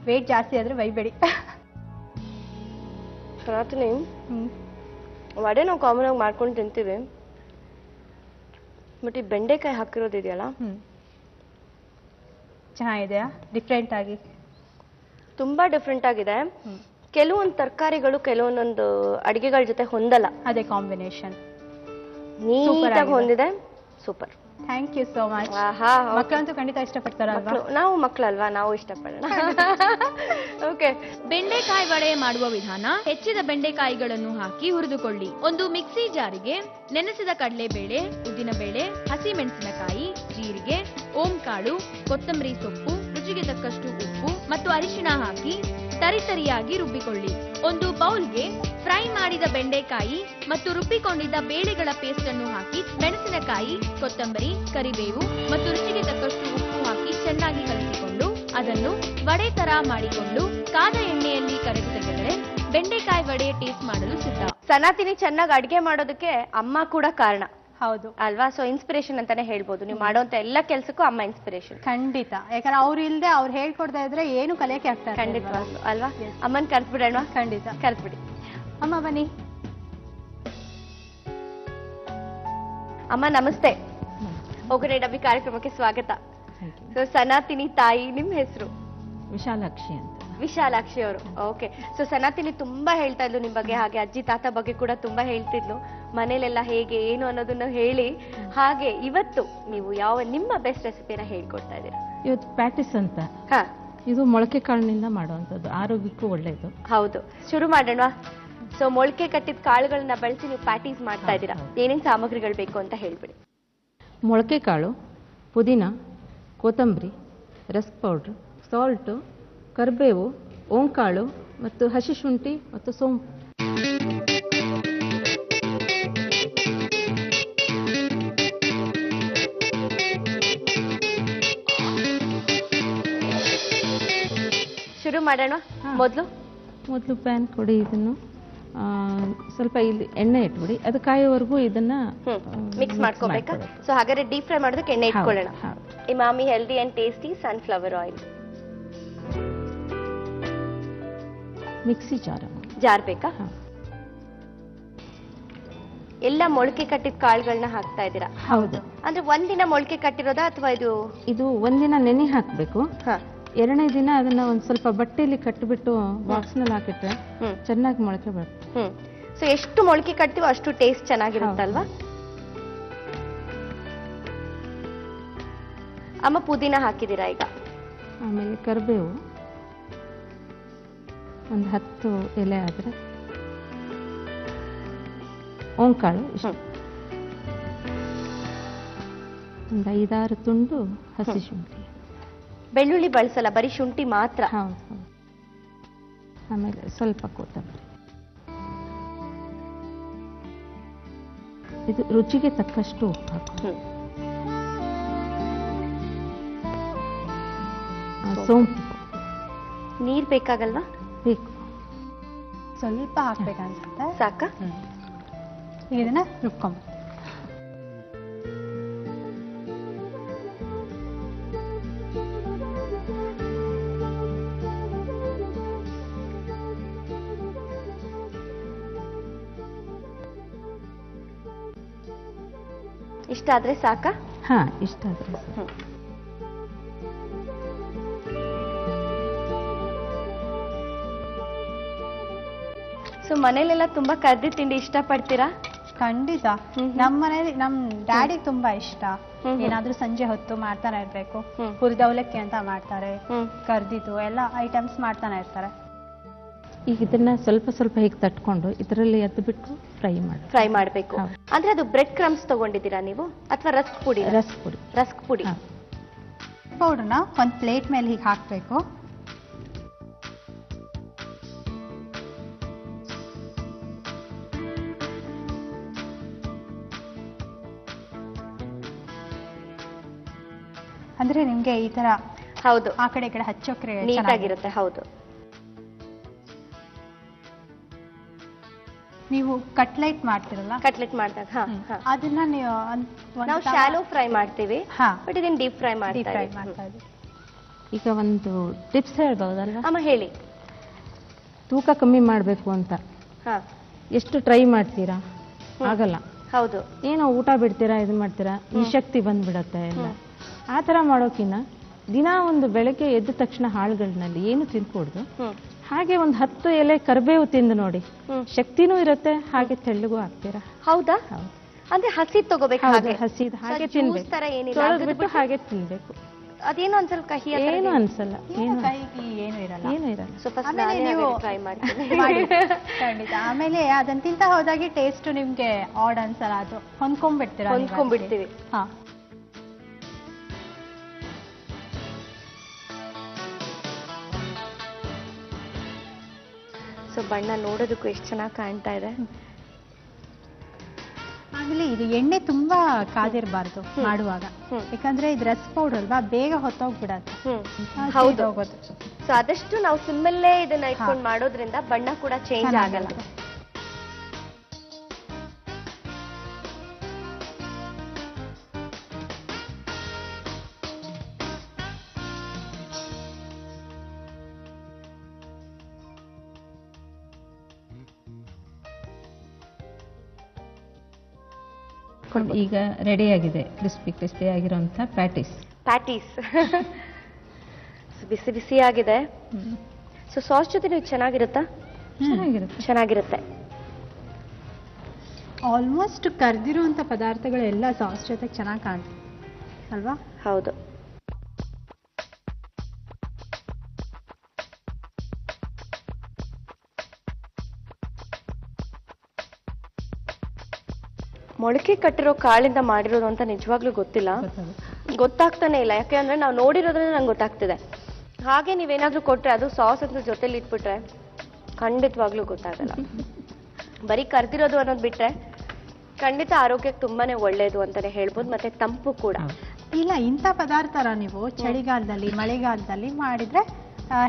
Speaker 3: ವೇಟ್ ಜಾಸ್ತಿ ಆದ್ರೆ ಬೈಬೇಡಿ.
Speaker 1: ಸನಾತನಿ, ವಡೆ ನಾವು ಕಾಮನ್ ಆಗಿ ಮಾಡ್ಕೊಂಡು ತಿಂತೀವಿ, ಬಟ್ ಈ ಬೆಂಡೆಕಾಯಿ ಹಾಕಿರೋದಿದೆಯಲ್ಲ
Speaker 3: ಚೆನ್ನಾಗಿದೆಯಾ? ಡಿಫ್ರೆಂಟ್ ಆಗಿ
Speaker 1: ತುಂಬಾ ಡಿಫ್ರೆಂಟ್ ಆಗಿದೆ. ಕೆಲವೊಂದು ತರಕಾರಿಗಳು ಕೆಲವೊಂದೊಂದು ಅಡಿಗೆಗಳ ಜೊತೆ ಹೊಂದಲ್ಲ.
Speaker 3: ಅದೇ ಕಾಂಬಿನೇಷನ್
Speaker 1: ನೀಟಾಗಿ ಹೊಂದಿದೆ. Super.
Speaker 3: Thank you so much. ಮಕ್ಕಳಂತೂ ಖಂಡಿತ ಇಷ್ಟಪಡ್ತಾರಲ್ವಾ?
Speaker 1: ನಾವು ಮಕ್ಕಳಲ್ವಾ, ನಾವು ಇಷ್ಟಪಡೋಣ. ಓಕೆ.
Speaker 2: ಬೆಂಡೆಕಾಯಿ ವಡೆ ಮಾಡುವ ವಿಧಾನ: ಹೆಚ್ಚಿದ ಬೆಂಡೆಕಾಯಿಗಳನ್ನು ಹಾಕಿ ಹುರಿದುಕೊಳ್ಳಿ. ಒಂದು ಮಿಕ್ಸಿ ಜಾರಿಗೆ ನೆನೆಸಿದ ಕಡಲೆಬೇಳೆ, ಉದ್ದಿನಬೇಳೆ, ಹಸಿ ಮೆಣಸಿನಕಾಯಿ, ಜೀರಿಗೆ, ಓಂಕಾಳು, ಕೊತ್ತಂಬರಿ ಸೊಪ್ಪು, ರುಚಿಗೆ ತಕ್ಕಷ್ಟು ಉಪ್ಪು ಮತ್ತು ಅರಿಶಿಣ ಹಾಕಿ ತರಿತರಿಯಾಗಿ ರುಬ್ಬಿಕೊಳ್ಳಿ. ಒಂದು ಬೌಲ್ಗೆ ಫ್ರೈ ಮಾಡಿದ ಬೆಂಡೆಕಾಯಿ ಮತ್ತು ರುಬ್ಬಿಕೊಂಡಿದ್ದ ಬೇಳೆಗಳ ಪೇಸ್ಟ್ ಅನ್ನು ಹಾಕಿ ಮೆಣಸಿನಕಾಯಿ, ಕೊತ್ತಂಬರಿ, ಕರಿಬೇವು ಮತ್ತು ರುಚಿಗೆ ತಕ್ಕಷ್ಟು ಉಪ್ಪು ಹಾಕಿ ಚೆನ್ನಾಗಿ ಕಲಿಸಿಕೊಂಡು ಅದನ್ನು ವಡೆ ತರ ಮಾಡಿಕೊಂಡು ಕಾದ ಎಣ್ಣೆಯಲ್ಲಿ ಕರೆದು ತೆಗೆದರೆ ಬೆಂಡೆಕಾಯಿ ವಡೆ ಟೇಸ್ಟ್ ಮಾಡಲು ಸಿದ್ಧ.
Speaker 1: ಸನಾತಿನಿ ಚೆನ್ನಾಗಿ ಅಡಿಗೆ ಮಾಡೋದಕ್ಕೆ ಅಮ್ಮ ಕೂಡ ಕಾರಣ.
Speaker 3: ಹೌದು
Speaker 1: ಅಲ್ವಾ? ಸೊ ಇನ್ಸ್ಪಿರೇಷನ್ ಅಂತಾನೆ ಹೇಳ್ಬೋದು. ನೀವು ಮಾಡುವಂತ ಎಲ್ಲ ಕೆಲ್ಸಕ್ಕೂ ಅಮ್ಮ ಇನ್ಸ್ಪಿರೇಷನ್.
Speaker 3: ಖಂಡಿತ. ಯಾಕಂದ್ರೆ ಅವ್ರು ಇಲ್ದೆ ಅವ್ರು ಹೇಳ್ಕೊಡ್ತಾ ಇದ್ರೆ ಏನು ಕಲಿಯಕ್ಕೆ ಆಗ್ತಾರೆ.
Speaker 1: ಖಂಡಿತವಾಗ್ಲು ಅಲ್ವಾ? ಅಮ್ಮನ್ ಕರ್ಸ್ಬಿಡೋಣ.
Speaker 3: ಖಂಡಿತ
Speaker 1: ಕರ್ಸ್ಬಿಡಿ.
Speaker 3: ಅಮ್ಮ ಬನ್ನಿ.
Speaker 1: ಅಮ್ಮ ನಮಸ್ತೆ. ಹೋಗನೆ ಡಬ್ಬಿ ಕಾರ್ಯಕ್ರಮಕ್ಕೆ ಸ್ವಾಗತ. ಸೊ ಸನಾತಿನಿ ತಾಯಿ, ನಿಮ್ ಹೆಸರು?
Speaker 4: ವಿಶಾಲಾಕ್ಷಿ ಅಂತ.
Speaker 1: ವಿಶಾಲಾಕ್ಷಿ ಅವರು. ಓಕೆ. ಸೊ ಸನಾತಿನಿ ತುಂಬಾ ಹೇಳ್ತಾ ಇದ್ಲು ನಿಮ್ ಬಗ್ಗೆ, ಹಾಗೆ ಅಜ್ಜಿ ತಾತ ಬಗ್ಗೆ ಕೂಡ ತುಂಬಾ ಹೇಳ್ತಿದ್ಲು. ಮನೇಲೆಲ್ಲ ಹೇಗೆ ಏನು ಅನ್ನೋದನ್ನ ಹೇಳಿ, ಹಾಗೆ ಇವತ್ತು ನೀವು ಯಾವ ನಿಮ್ಮ ಬೆಸ್ಟ್ ರೆಸಿಪಿನ ಹೇಳ್ಕೊಡ್ತಾ ಇದ್ದೀರಾ?
Speaker 4: ಇವತ್ತು ಪ್ಯಾಟಿಸ್ ಅಂತ. ಇದು ಮೊಳಕೆ ಕಾಳಿನಿಂದ ಮಾಡುವಂಥದ್ದು, ಆರೋಗ್ಯಕ್ಕೂ ಒಳ್ಳೆಯದು.
Speaker 1: ಹೌದು, ಶುರು ಮಾಡೋಣ. ಸೊ ಮೊಳಕೆ ಕಟ್ಟಿದ ಕಾಳುಗಳನ್ನ ಬಳಸಿ ನೀವು ಪ್ಯಾಟೀಸ್ ಮಾಡ್ತಾ ಇದ್ದೀರಾ. ಏನೇನ್ ಸಾಮಗ್ರಿಗಳು ಬೇಕು ಅಂತ ಹೇಳ್ಬಿಡಿ.
Speaker 4: ಮೊಳಕೆ ಕಾಳು, ಪುದೀನ, ಕೊತ್ತಂಬರಿ, ರಸ್ಕ್ ಪೌಡ್ರ್, ಸಾಲ್ಟು, ಕರಿಬೇವು, ಓಂಕಾಳು ಮತ್ತು ಹಸಿ ಶುಂಠಿ ಮತ್ತು ಸೋಂಪು.
Speaker 1: ಶುರು ಮಾಡೋಣ. ಮೊದಲು
Speaker 4: ಪ್ಯಾನ್ ಕೊಡಿ. ಇದನ್ನು ಸ್ವಲ್ಪ ಇಲ್ಲಿ ಎಣ್ಣೆ ಇಟ್ಬಿಡಿ, ಅದು ಕಾಯೋವರೆಗೂ ಇದನ್ನ
Speaker 1: ಮಿಕ್ಸ್ ಮಾಡ್ಕೋಬೇಕಾ? ಸೊ ಹಾಗಾದ್ರೆ ಡೀಪ್ ಫ್ರೈ ಮಾಡೋದಕ್ಕೆ ಎಣ್ಣೆ ಇಟ್ಕೊಳ್ಳೋಣ. Emami healthy and tasty sunflower oil.
Speaker 4: Mixie
Speaker 1: jar ಬೇಕಾ? ಎಲ್ಲ ಮೊಳಕೆ ಕಟ್ಟಿದ ಕಾಳುಗಳನ್ನ ಹಾಕ್ತಾ ಇದ್ದೀರಾ?
Speaker 4: ಹೌದು.
Speaker 1: ಅಂದ್ರೆ ಒಂದಿನ ಮೊಳಕೆ ಕಟ್ಟಿರೋದಾ ಅಥವಾ ಇದು
Speaker 4: ಒಂದಿನ ನೆನೆ ಹಾಕ್ಬೇಕು. ಎರಡನೇ ದಿನ ಅದನ್ನ ಒಂದ್ ಸ್ವಲ್ಪ ಬಟ್ಟೆಯಲ್ಲಿ ಕಟ್ಟಿಬಿಟ್ಟು ಬಾಕ್ಸ್ ನಲ್ಲಿ ಹಾಕಿಟ್ರೆ ಚೆನ್ನಾಗಿ ಮೊಳಕೆ ಬರುತ್ತೆ.
Speaker 1: ಸೊ ಎಷ್ಟು ಮೊಳಕೆ ಕಟ್ತೀವೋ ಅಷ್ಟು ಟೇಸ್ಟ್ ಚೆನ್ನಾಗಿರುತ್ತಲ್ವಾ? ಅಮ್ಮ ಪುದೀನ ಹಾಕಿದೀರಾ ಈಗ?
Speaker 4: ಆಮೇಲೆ ಕರಿಬೇವು ಒಂದು 10 ಎಲೆ ಆದ್ರೆ, ಓಂಕಾಳು ಒಂದು 5-6 ತುಂಡು ಹಸಿ ಶುಂಠಿ.
Speaker 1: ಬೆಳ್ಳುಳ್ಳಿ ಬಳಸಲ್ಲ, ಬರೀ ಶುಂಠಿ ಮಾತ್ರ.
Speaker 4: ಹೌದು. ಆಮೇಲೆ ಸ್ವಲ್ಪ ಕೊತ್ತಂಬರಿ. ಇದು ರುಚಿಗೆ ತಕ್ಕಷ್ಟು ಉಪ್ಪು ಹಾಕು. ಸೋಂಪು.
Speaker 1: ನೀರ್ ಬೇಕಾಗಲ್ವಾ?
Speaker 4: ಬೇಕು.
Speaker 3: ಸ್ವಲ್ಪ ಹಾಕ್ಬೇಕನ್ಸುತ್ತೆ.
Speaker 1: ಸಾಕ?
Speaker 3: ಈಗ ಇದನ್ನ ರುಬ್ಕೊಂಬ.
Speaker 1: ಇಷ್ಟ ಆದ್ರೆ ಸಾಕ?
Speaker 4: ಹಾ, ಇಷ್ಟ ಆದ್ರೆ ಸಾಕು.
Speaker 1: ಸೊ ಮನೇಲೆಲ್ಲ ತುಂಬಾ ಕರ್ದಿ ತಿಂಡಿ ಇಷ್ಟ ಪಡ್ತೀರಾ?
Speaker 3: ಖಂಡಿತ. ನಮ್ಮ ಮನೇಲಿ ನಮ್ ಡ್ಯಾಡಿಗೆ ತುಂಬಾ ಇಷ್ಟ. ಏನಾದ್ರೂ ಸಂಜೆ ಹೊತ್ತು ಮಾಡ್ತಾನೆ ಇರ್ಬೇಕು. ಹುರಿದ ಅವಲಕ್ಕಿ ಅಂತ ಮಾಡ್ತಾರೆ, ಕರ್ದಿದ್ದು ಎಲ್ಲ ಐಟಮ್ಸ್ ಮಾಡ್ತಾನೆ ಇರ್ತಾರೆ.
Speaker 4: ಈಗ ಇದನ್ನ ಸ್ವಲ್ಪ ಸ್ವಲ್ಪ ಹೀಗೆ ತಟ್ಕೊಂಡು ಇದರಲ್ಲಿ ಎದ್ದು ಬಿಟ್ಟು ಫ್ರೈ
Speaker 1: ಮಾಡಬೇಕು. ಅಂದ್ರೆ ಅದು ಬ್ರೆಡ್ ಕ್ರಮ್ಸ್ ತಗೊಂಡಿದ್ದೀರಾ ನೀವು ಅಥವಾ ರಸ್ಕ್ ಪುಡಿ? ರಸ್ಕ್ ಪುಡಿ
Speaker 3: ಪೌಡರ್ನ ಒಂದ್ ಪ್ಲೇಟ್ ಮೇಲೆ ಹೀಗೆ ಹಾಕ್ಬೇಕು. ಅಂದ್ರೆ ನಿಮ್ಗೆ ಈ ತರ
Speaker 1: ಹೌದು
Speaker 3: ಆ ಕಡೆ ಈ ಕಡೆ ಹಚ್ಚೋಕ್ರೆ
Speaker 1: ನೀಟಾಗಿರುತ್ತೆ. ಹೌದು.
Speaker 3: ನೀವು ಕಟ್ಲೆಟ್ ಮಾಡ್ತಿರಲ್ಲ,
Speaker 1: ಕಟ್ಲೆಟ್ ಮಾಡಿದಾಗ
Speaker 3: ಅದನ್ನ ನೀವು
Speaker 1: ನಾವು ಶಾಲೋ ಫ್ರೈ ಮಾಡ್ತೀವಿ, ಬಟ್ ಇದನ್ನ ಡೀಪ್ ಫ್ರೈ ಮಾಡ್ತಾ ಇದ್ದೀವಿ.
Speaker 4: ಈಗ ಒಂದು ಟಿಪ್ಸ್ ಹೇಳ್ಬಹುದಲ್ಲ?
Speaker 1: ಅಮ್ಮ ಹೇಳಿ.
Speaker 4: ತೂಕ ಕಮ್ಮಿ ಮಾಡಬೇಕು ಅಂತ ಎಷ್ಟು ಟ್ರೈ ಮಾಡ್ತೀರಾ, ಆಗಲ್ಲ.
Speaker 1: ಹೌದು.
Speaker 4: ಏನೋ ಊಟ ಬಿಡ್ತೀರಾ, ಇದು ಮಾಡ್ತೀರಾ, ಈ ಶಕ್ತಿ ಬಂದ್ಬಿಡತ್ತೆ ಎಲ್ಲ. ಆ ಥರ ಮಾಡೋಕಿನ್ನ ದಿನ ಒಂದು ಬೆಳಗ್ಗೆ ಎದ್ದ ತಕ್ಷಣ ಹಾಳುಗಳಿನಲ್ಲಿ ಏನು ತಿನ್ಕೊಡ್ದು, ಹಾಗೆ ಒಂದು 10 ಎಲೆ ಕರಿಬೇವು ತಿಂದು ನೋಡಿ, ಶಕ್ತಿನೂ ಇರುತ್ತೆ, ಹಾಗೆ ತೆಳ್ಳಗೂ ಆಗ್ತೀರಾ.
Speaker 1: ಹೌದಾ? ಅಂದ್ರೆ ಹಸಿ ತಗೋಬೇಕು,
Speaker 4: ಹಸಿದು ಹಾಗೆ ತಿನ್ಬೇಕು, ಹಾಗೆ ತಿನ್ಬೇಕು.
Speaker 1: ಅದೇನು ಒಂದ್ ಸ್ವಲ್ಪ ಕಹಿ
Speaker 4: ಏನು ಅನ್ಸಲ್ಲ,
Speaker 3: ಏನು ಇರಲ್ಲ.
Speaker 1: ಟ್ರೈ ಮಾಡ್ತೀನಿ
Speaker 3: ಖಂಡಿತ. ಆಮೇಲೆ ಅದನ್ನ ತಿಂತ ಹೋದಾಗೆ ಟೇಸ್ಟ್ ನಿಮ್ಗೆ ಆಡ್ ಅನ್ಸಲ್ಲ, ಅದು
Speaker 1: ಹೊಂದ್ಕೊಂಡ್ಬಿಡ್ತೀವಿ.
Speaker 3: ಹಾ.
Speaker 1: ಸೊ ಬಣ್ಣ ನೋಡೋದಕ್ಕೂ ಎಷ್ಟು ಚೆನ್ನಾಗಿ ಕಾಣ್ತಾ ಇದೆ.
Speaker 3: ಆಮೇಲೆ ಇದು ಎಣ್ಣೆ ತುಂಬಾ ಕಾದಿರಬಾರ್ದು ಮಾಡುವಾಗ, ಯಾಕಂದ್ರೆ ಇದು ರಸ್ ಪೌಡರ್ ಅಲ್ವಾ, ಬೇಗ ಹೊತ್ತೋಗ್ಬಿಡತ್ತೆ.
Speaker 1: ಹೌದು. ಸೊ ಆದಷ್ಟು ನಾವು ಸಿಮ್ಮಲ್ಲೇ ಇದನ್ನ ಇಟ್ಕೊಂಡು ಮಾಡೋದ್ರಿಂದ ಬಣ್ಣ ಕೂಡ ಚೇಂಜ್ ಆಗಲ್ಲ.
Speaker 4: ಈಗ ರೆಡಿ ಆಗಿದೆ ಕ್ರಿಸ್ಪಿ ಆಗಿರುವಂತ ಪ್ಯಾಟೀಸ್.
Speaker 1: ಬಿಸಿ ಬಿಸಿ ಆಗಿದೆ. ಸೊ ಸಾಸ್ ಜೊತೆ ನೀವು ಚೆನ್ನಾಗಿರುತ್ತಾ? ಚೆನ್ನಾಗಿರುತ್ತೆ.
Speaker 3: ಆಲ್ಮೋಸ್ಟ್ ಕರ್ದಿರುವಂತ ಪದಾರ್ಥಗಳೆಲ್ಲ ಸಾಸ್ ಜೊತೆ ಚೆನ್ನಾಗಿ ಕಾಣುತ್ತೆ ಅಲ್ವಾ?
Speaker 1: ಹೌದು. ಮೊಳಕೆ ಕಟ್ಟಿರೋ ಕಾಳಿಂದ ಮಾಡಿರೋದು ಅಂತ ನಿಜವಾಗ್ಲೂ ಗೊತ್ತಾಗ್ತಾನೆ ಇಲ್ಲ. ಯಾಕೆಂದ್ರೆ ನಾವು ನೋಡಿರೋದ್ರಿಂದ ನಂಗೆ ಗೊತ್ತಾಗ್ತಿದೆ. ಹಾಗೆ ನೀವೇನಾದ್ರೂ ಕೊಟ್ರೆ, ಅದು ಸಾಸ್ ಅಂತ ಜೊತೆಲಿ ಇಟ್ಬಿಟ್ರೆ ಖಂಡಿತವಾಗ್ಲೂ ಗೊತ್ತಾಗಲ್ಲ. ಬರೀ ಕರ್ದಿರೋದು ಅನ್ನೋದು ಬಿಟ್ರೆ ಖಂಡಿತ ಆರೋಗ್ಯಕ್ಕೆ ತುಂಬಾನೇ ಒಳ್ಳೇದು ಅಂತಾನೆ ಹೇಳ್ಬೋದು, ಮತ್ತೆ ತಂಪು ಕೂಡ.
Speaker 3: ಇಲ್ಲ, ಇಂಥ ಪದಾರ್ಥನ ನೀವು ಚಳಿಗಾಲದಲ್ಲಿ ಮಳೆಗಾಲದಲ್ಲಿ ಮಾಡಿದ್ರೆ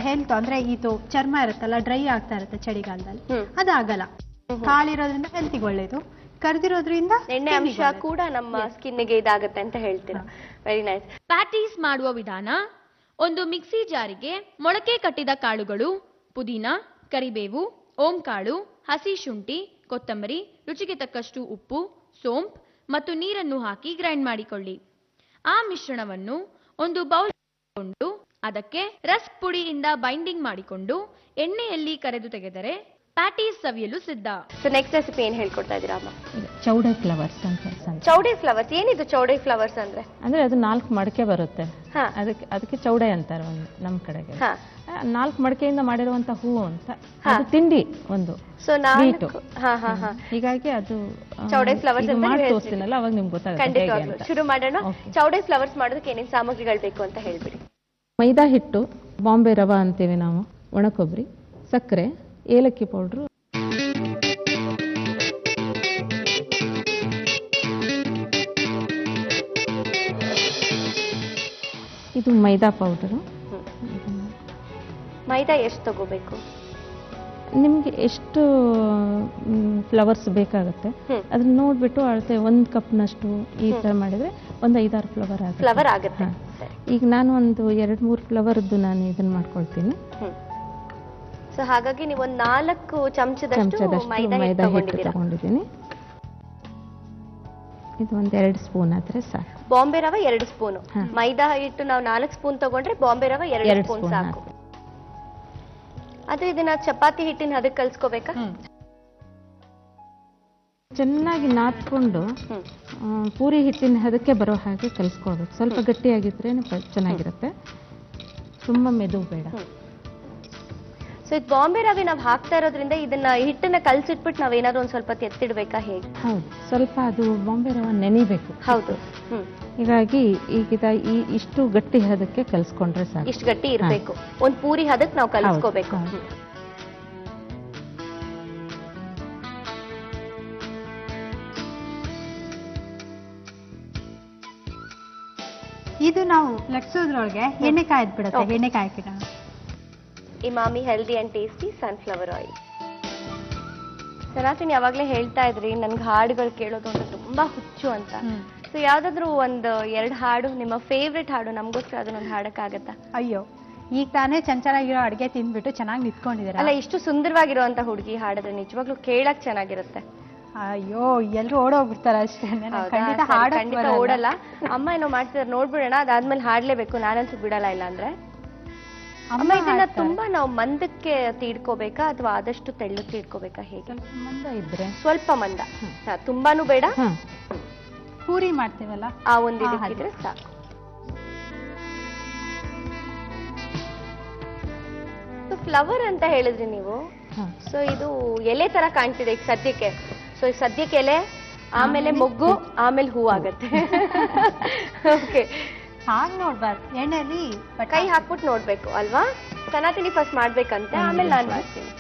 Speaker 3: ಹೆಲ್ತ್, ಅಂದ್ರೆ ಇದು ಚರ್ಮ ಇರುತ್ತಲ್ಲ ಡ್ರೈ ಆಗ್ತಾ ಇರುತ್ತೆ ಚಳಿಗಾಲದಲ್ಲಿ, ಅದಾಗಲ್ಲ. ಕಾಳಿರೋದ್ರಿಂದ ಹೆಲ್ತಿಗೆ ಒಳ್ಳೇದು, ಕರ್ದಿರೋದ್ರಿಂದ
Speaker 1: ಎಣ್ಣೆ ಅಂಶ ಕೂಡ ನಮ್ಮ ಸ್ಕಿನ್ಗೆ ಇದಾಗತ್ತೆ ಅಂತ ಹೇಳ್ತೀರಾ. Very nice.
Speaker 2: ಪ್ಯಾಟೀಸ್ ಮಾಡುವ ವಿಧಾನ: ಒಂದು ಮಿಕ್ಸಿ ಜಾರಿಗೆ ಮೊಳಕೆ ಕಟ್ಟಿದ ಕಾಳುಗಳು, ಪುದೀನ, ಕರಿಬೇವು, ಓಂ ಕಾಳು, ಹಸಿ ಶುಂಠಿ, ಕೊತ್ತಂಬರಿ, ರುಚಿಗೆ ತಕ್ಕಷ್ಟು ಉಪ್ಪು, ಸೋಂಪು ಮತ್ತು ನೀರನ್ನು ಹಾಕಿ ಗ್ರೈಂಡ್ ಮಾಡಿಕೊಳ್ಳಿ. ಆ ಮಿಶ್ರಣವನ್ನು ಒಂದು ಬೌಲ್ ಕೊಂಡು ಅದಕ್ಕೆ ರಸ್ಕ್ ಪುಡಿಯಿಂದ ಬೈಂಡಿಂಗ್ ಮಾಡಿಕೊಂಡು ಎಣ್ಣೆಯಲ್ಲಿ ಕರೆದು ತೆಗೆದರೆ ಪ್ಯಾಟೀಸ್ ಸವಿಯಲು ಸಿದ್ಧ.
Speaker 1: ಸೊ ನೆಕ್ಸ್ಟ್ ರೆಸಿಪಿ ಏನ್ ಹೇಳ್ಕೊಡ್ತಾ ಇದ್ದೀರಾ ಅಮ್ಮ?
Speaker 4: ಚೌಡೆ ಫ್ಲವರ್ಸ್ ಅಂತ.
Speaker 1: ಚೌಡೆ ಫ್ಲವರ್ಸ್ ಏನಿದು? ಚೌಡೆ ಫ್ಲವರ್ಸ್ ಅಂದ್ರೆ
Speaker 4: ಅದು 4 ಮಡಕೆ ಬರುತ್ತೆ, ಅದಕ್ಕೆ ಚೌಡೆ ಅಂತಾರೆ ನಮ್ಮ ಕಡೆಗೆ. 4 ಮಡಕೆಯಿಂದ ಮಾಡಿರುವಂತ ಹೂವು ಅಂತ, ಅದು ತಿಂಡಿ ಒಂದು.
Speaker 1: ಸೊ
Speaker 4: ಹೀಗಾಗಿ ಅದು
Speaker 1: ಚೌಡೆ ಫ್ಲವರ್ಸ್
Speaker 4: ಮಾಡಿ ತೋರಿಸ್ತೀನಲ್ಲ, ಅವಾಗ ನಿಮ್ಗೆ ಗೊತ್ತಾಗುತ್ತೆ.
Speaker 1: ಶುರು ಮಾಡೋಣ. ಚೌಡೆ ಫ್ಲವರ್ಸ್ ಮಾಡೋದಕ್ಕೆ ಏನೇನು ಸಾಮಗ್ರಿಗಳು ಬೇಕು ಅಂತ ಹೇಳ್ಬಿಡಿ.
Speaker 4: ಮೈದಾ ಹಿಟ್ಟು, ಬಾಂಬೆ ರವಾ ಅಂತೀವಿ ನಾವು, ಒಣಕೊಬ್ಬರಿ, ಸಕ್ಕರೆ, ಏಲಕ್ಕಿ ಪೌಡ್ರು, ಇದು ಮೈದಾ ಪೌಡರು.
Speaker 1: ಮೈದಾ ಎಷ್ಟು ತಗೋಬೇಕು?
Speaker 4: ನಿಮ್ಗೆ ಎಷ್ಟು ಫ್ಲವರ್ಸ್ ಬೇಕಾಗುತ್ತೆ ಅದನ್ನ ನೋಡ್ಬಿಟ್ಟು ಅಳತೆ 1 ಕಪ್ನಷ್ಟು ಈ ತರ ಮಾಡಿದ್ರೆ ಒಂದು 5-6
Speaker 1: ಫ್ಲವರ್ ಆಗುತ್ತೆ.
Speaker 4: ಈಗ ನಾನು ಒಂದು 2-3 ಫ್ಲವರ್ದು ನಾನು ಇದನ್ನ ಮಾಡ್ಕೊಳ್ತೀನಿ.
Speaker 1: ಸೊ ಹಾಗಾಗಿ ನೀವು ಒಂದು 4 ಚಮಚದಷ್ಟು ಮೈದಾ ಹಿಟ್ಟು
Speaker 4: ತಗೊಂಡಿದ್ದೀನಿ. ಇದು ಒಂದು 2 ಸ್ಪೂನ್ ಆದ್ರೆ ಸಾಕು.
Speaker 1: ಬಾಂಬೆ ರವೆ 2 ಸ್ಪೂನ್, ಮೈದಾ ಹಿಟ್ಟು ನಾವು 4 ಸ್ಪೂನ್ ತಗೊಂಡ್ರೆ ಬಾಂಬೆ ರವೆ 2 ಸ್ಪೂನ್ ಸಾಕು. ಆದ್ರೆ ಇದನ್ನ ಚಪಾತಿ ಹಿಟ್ಟಿನ ಅದಕ್ಕೆ ಕಲ್ಸ್ಕೋಬೇಕಾ?
Speaker 4: ಚೆನ್ನಾಗಿ ನಾದ್ಕೊಂಡು ಪೂರಿ ಹಿಟ್ಟಿನ ಹದಕ್ಕೆ ಬರೋ ಹಾಗೆ ಕಲಿಸ್ಕೊಳ್ಬೇಕು. ಸ್ವಲ್ಪ ಗಟ್ಟಿಯಾಗಿದ್ರೆ ಚೆನ್ನಾಗಿರುತ್ತೆ, ತುಂಬಾ ಮೆದು ಬೇಡ.
Speaker 1: ಸೊ ಇದು ಬಾಂಬೆ ರವೆ ನಾವು ಹಾಕ್ತಾ ಇರೋದ್ರಿಂದ ಇದನ್ನ ಹಿಟ್ಟನ್ನ ಕಲ್ಸಿಟ್ಬಿಟ್ಟು ನಾವೇನಾದ್ರು ಒಂದ್ ಸ್ವಲ್ಪ ಎತ್ತಿಡ್ಬೇಕಾ ಹೇಗೆ?
Speaker 4: ಹೌದು, ಸ್ವಲ್ಪ ಅದು ಬಾಂಬೆ ರವೆ ನೆನಿಬೇಕು.
Speaker 1: ಹೌದು.
Speaker 4: ಹೀಗಾಗಿ ಈಗ ಇಷ್ಟು ಗಟ್ಟಿ ಹದಕ್ಕೆ ಕಲ್ಸ್ಕೊಂಡ್ರೆ ಸಾಕು.
Speaker 1: ಇಷ್ಟು ಗಟ್ಟಿ ಇರ್ಬೇಕು, ಒಂದ್ ಪೂರಿ ಹದಕ್ಕೆ ನಾವು ಕಲ್ಸ್ಕೋಬೇಕು.
Speaker 3: ಇದು ನಾವು ಲಟ್ಸೋದ್ರೊಳಗೆ ಎಣ್ಣೆ ಕಾಯ್ದು ಬಿಡುತ್ತೆ. ಎಣ್ಣೆ ಕಾಯ್ಕಿಡೋಣ.
Speaker 1: Emami healthy and tasty sunflower oil. Sanatan ಯಾವಾಗ್ಲೇ ಹೇಳ್ತಾ ಇದ್ರಿ ನನ್ಗೆ ಹಾಡುಗಳು ಕೇಳೋದು ಅಂತ ತುಂಬಾ ಹುಚ್ಚು ಅಂತ. ಸೊ ಯಾವ್ದಾದ್ರು ಒಂದು 2 ಹಾಡು, ನಿಮ್ಮ ಫೇವ್ರೆಟ್ ಹಾಡು ನಮ್ಗೋಸ್ಕರ ಅದನ್ನೊಂದು ಹಾಡಕ್ಕಾಗತ್ತಾ?
Speaker 3: ಅಯ್ಯೋ, ಈಗ ತಾನೇ ಚೆನ್ನಾಗಿರೋ ಅಡ್ಗೆ ತಿಂದ್ಬಿಟ್ಟು ಚೆನ್ನಾಗಿ ನಿಂತ್ಕೊಂಡಿದ್ದೀರಾ.
Speaker 1: ಅಲ್ಲ, ಇಷ್ಟು ಸುಂದರವಾಗಿರುವಂತ ಹುಡುಗಿ ಹಾಡಿದ್ರೆ ನಿಜವಾಗ್ಲೂ ಕೇಳಕ್ ಚೆನ್ನಾಗಿರುತ್ತೆ.
Speaker 3: ಅಯ್ಯೋ, ಎಲ್ರು ಓಡೋಗ್ಬಿಡ್ತಾರ ಅಷ್ಟೇ. ಖಂಡಿತ
Speaker 1: ಓಡಲ್ಲ. ಅಮ್ಮ ಏನೋ ಮಾಡ್ತಿದಾರೆ ನೋಡ್ಬಿಡೋಣ, ಅದಾದ್ಮೇಲೆ ಹಾಡ್ಲೇಬೇಕು. ನಾನಂತೂ ಬಿಡಲ್ಲ. ಇಲ್ಲ ಅಂದ್ರೆ ಅಮ್ಮ ಇದನ್ನ ತುಂಬಾ ನಾವು ಮಂದಕ್ಕೆ ತೀಡ್ಕೋಬೇಕಾ ಅಥವಾ ಆದಷ್ಟು ತೆಳ್ಳಗೆ ತೀಡ್ಕೋಬೇಕಾ ಹೇಗೆ?
Speaker 4: ಮಂದ ಇದ್ರೆ
Speaker 1: ಸ್ವಲ್ಪ ಮಂದ, ತುಂಬಾನು ಬೇಡ.
Speaker 3: ಪೂರಿ ಮಾಡ್ತೀವಲ್ಲ
Speaker 1: ಆ ಒಂದು ಇದಕ್ಕಿದ್ರೆ ಸಾಕು. ಫ್ಲವರ್ ಅಂತ ಹೇಳಿದ್ರಿ ನೀವು. ಸೊ ಇದು ಎಲೆ ತರ ಕಾಣ್ತಿದೆ ಈಗ ಸದ್ಯಕ್ಕೆ. ಸೊ ಈಗ ಸದ್ಯಕ್ಕೆ ಎಲೆ, ಆಮೇಲೆ ಮೊಗ್ಗು, ಆಮೇಲೆ ಹೂ ಆಗತ್ತೆ. ಓಕೆ,
Speaker 3: ಹಾಗೆ ನೋಡ್ಬಾರ್ದು. ಎಣ್ಣೆಲಿ
Speaker 1: ಕೈ ಹಾಕ್ಬಿಟ್ಟು ನೋಡ್ಬೇಕು ಅಲ್ವಾ? ಸನಾತಿನಿ ಫಸ್ಟ್ ಮಾಡ್ಬೇಕಂತೆ, ಆಮೇಲೆ ನಾನು ಮಾಡ್ತೀನಿ.